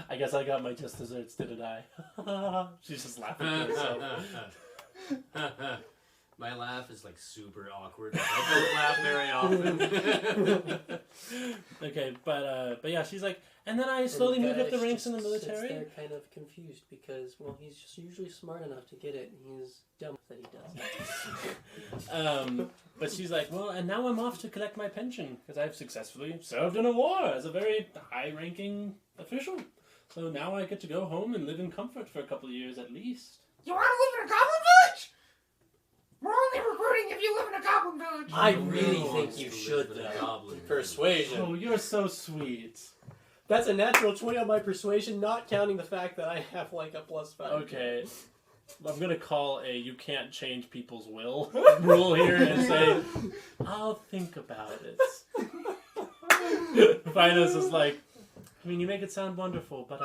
I guess I got my just desserts, didn't I? She's just laughing to herself. My laugh is like super awkward. I don't laugh very often. Okay, but yeah, she's like, and then I slowly moved up the ranks in the military. They're kind of confused because, well, he's just usually smart enough to get it, and he's dumb that he does. But she's like, well, and now I'm off to collect my pension because I've successfully served in a war as a very high-ranking official. So now I get to go home and live in comfort for a couple of years at least. You want to live in a goblin village? We're only recruiting if you live in a goblin village. I No really one think wants you to should, live in a though. goblin Persuasion. Oh, you're so sweet. That's a natural 20 on my persuasion, not counting the fact that I have like a +5. Okay. I'm gonna call a you can't change people's will rule here and say, I'll think about it. Phanon is like, I mean, you make it sound wonderful, but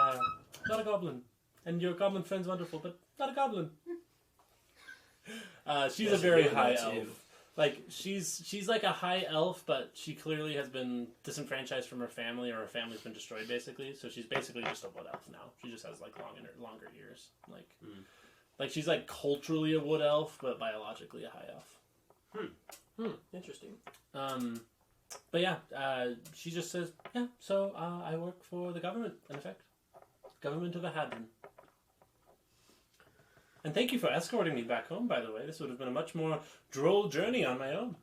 not a goblin. And your goblin friend's wonderful, but not a goblin. She's a very high elf. Like, she's like a high elf, but she clearly has been disenfranchised from her family, or her family's been destroyed, basically. So she's basically just a wood elf now. She just has, like, longer ears. Like, like she's, like, culturally a wood elf, but biologically a high elf. Interesting. But yeah, she just says, yeah, so I work for the government, in effect. Government of a Hadron. And thank you for escorting me back home, by the way. This would have been a much more droll journey on my own.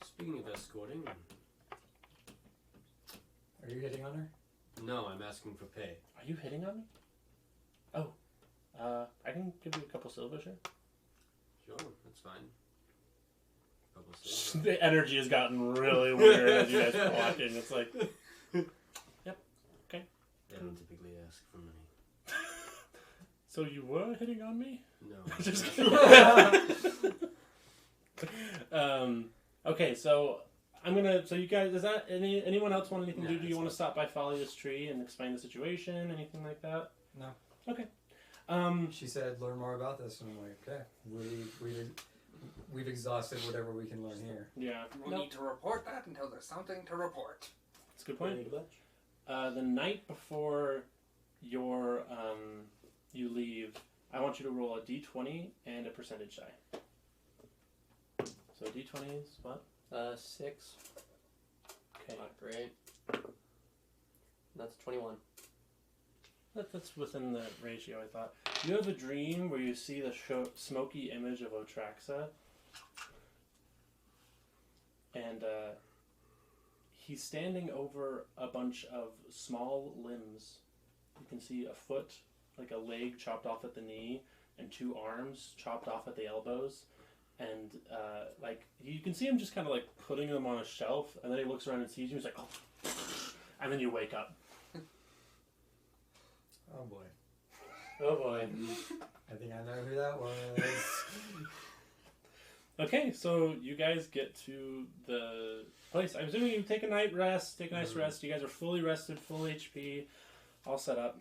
Speaking of escorting, Are you hitting on her? no, I'm asking for pay. Are you hitting on me? Oh, I can give you a couple silver, sure. Sure, that's fine. Couple of silver. The energy has gotten really weird as you guys are walking. It's like, yep, okay. I don't typically ask for money. So you were hitting on me? No. Just okay, so I'm gonna. So you guys, does that anyone else want anything to do? Do you want to stop by Falia's tree and explain the situation? Anything like that? No. Okay. She said, learn more about this, and I'm like, okay, we've exhausted whatever we can learn here. Yeah. We'll need to report that until there's something to report. That's a good point. The night before your you leave, I want you to roll a d20 and a percentage die. So d20 is what? 6. Okay. Not great. That's 21. That's within the ratio, I thought. You have a dream where you see the smoky image of Otraxa. And he's standing over a bunch of small limbs. You can see a foot, like a leg chopped off at the knee, and 2 arms chopped off at the elbows. And like you can see him just kind of like putting them on a shelf, and then he looks around and sees you. He's like, oh, and then you wake up. Oh boy. Oh boy. I think I know who that was. Okay, so you guys get to the place. I'm assuming you take a night rest, take a nice rest. You guys are fully rested, full HP, all set up.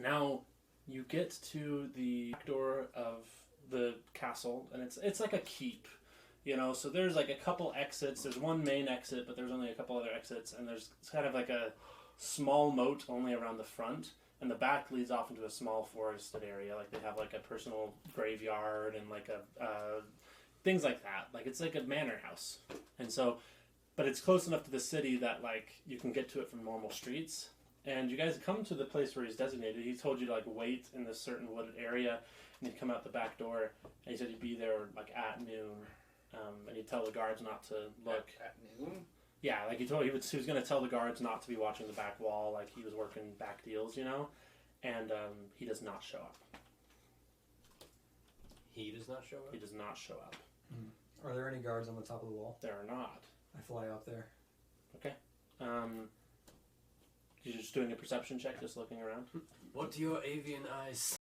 Now you get to the door of the castle, and it's like a keep, you know. So there's like a couple exits. There's one main exit, but there's only a couple other exits, and there's kind of like a small moat only around the front. And the back leads off into a small forested area. Like they have like a personal graveyard and like a things like that. Like it's like a manor house. And so, but it's close enough to the city that like you can get to it from normal streets. And you guys come to the place where he's designated. He told you to like wait in this certain wooded area, and you'd come out the back door. And he said you'd be there like at noon, and he'd tell the guards not to look. At noon? Yeah, like he was going to tell the guards not to be watching the back wall, like he was working back deals, you know, and he does not show up. He does not show up? He does not show up. Are there any guards on the top of the wall? There are not. I fly up there. Okay. You're just doing a perception check, just looking around. What do your avian eyes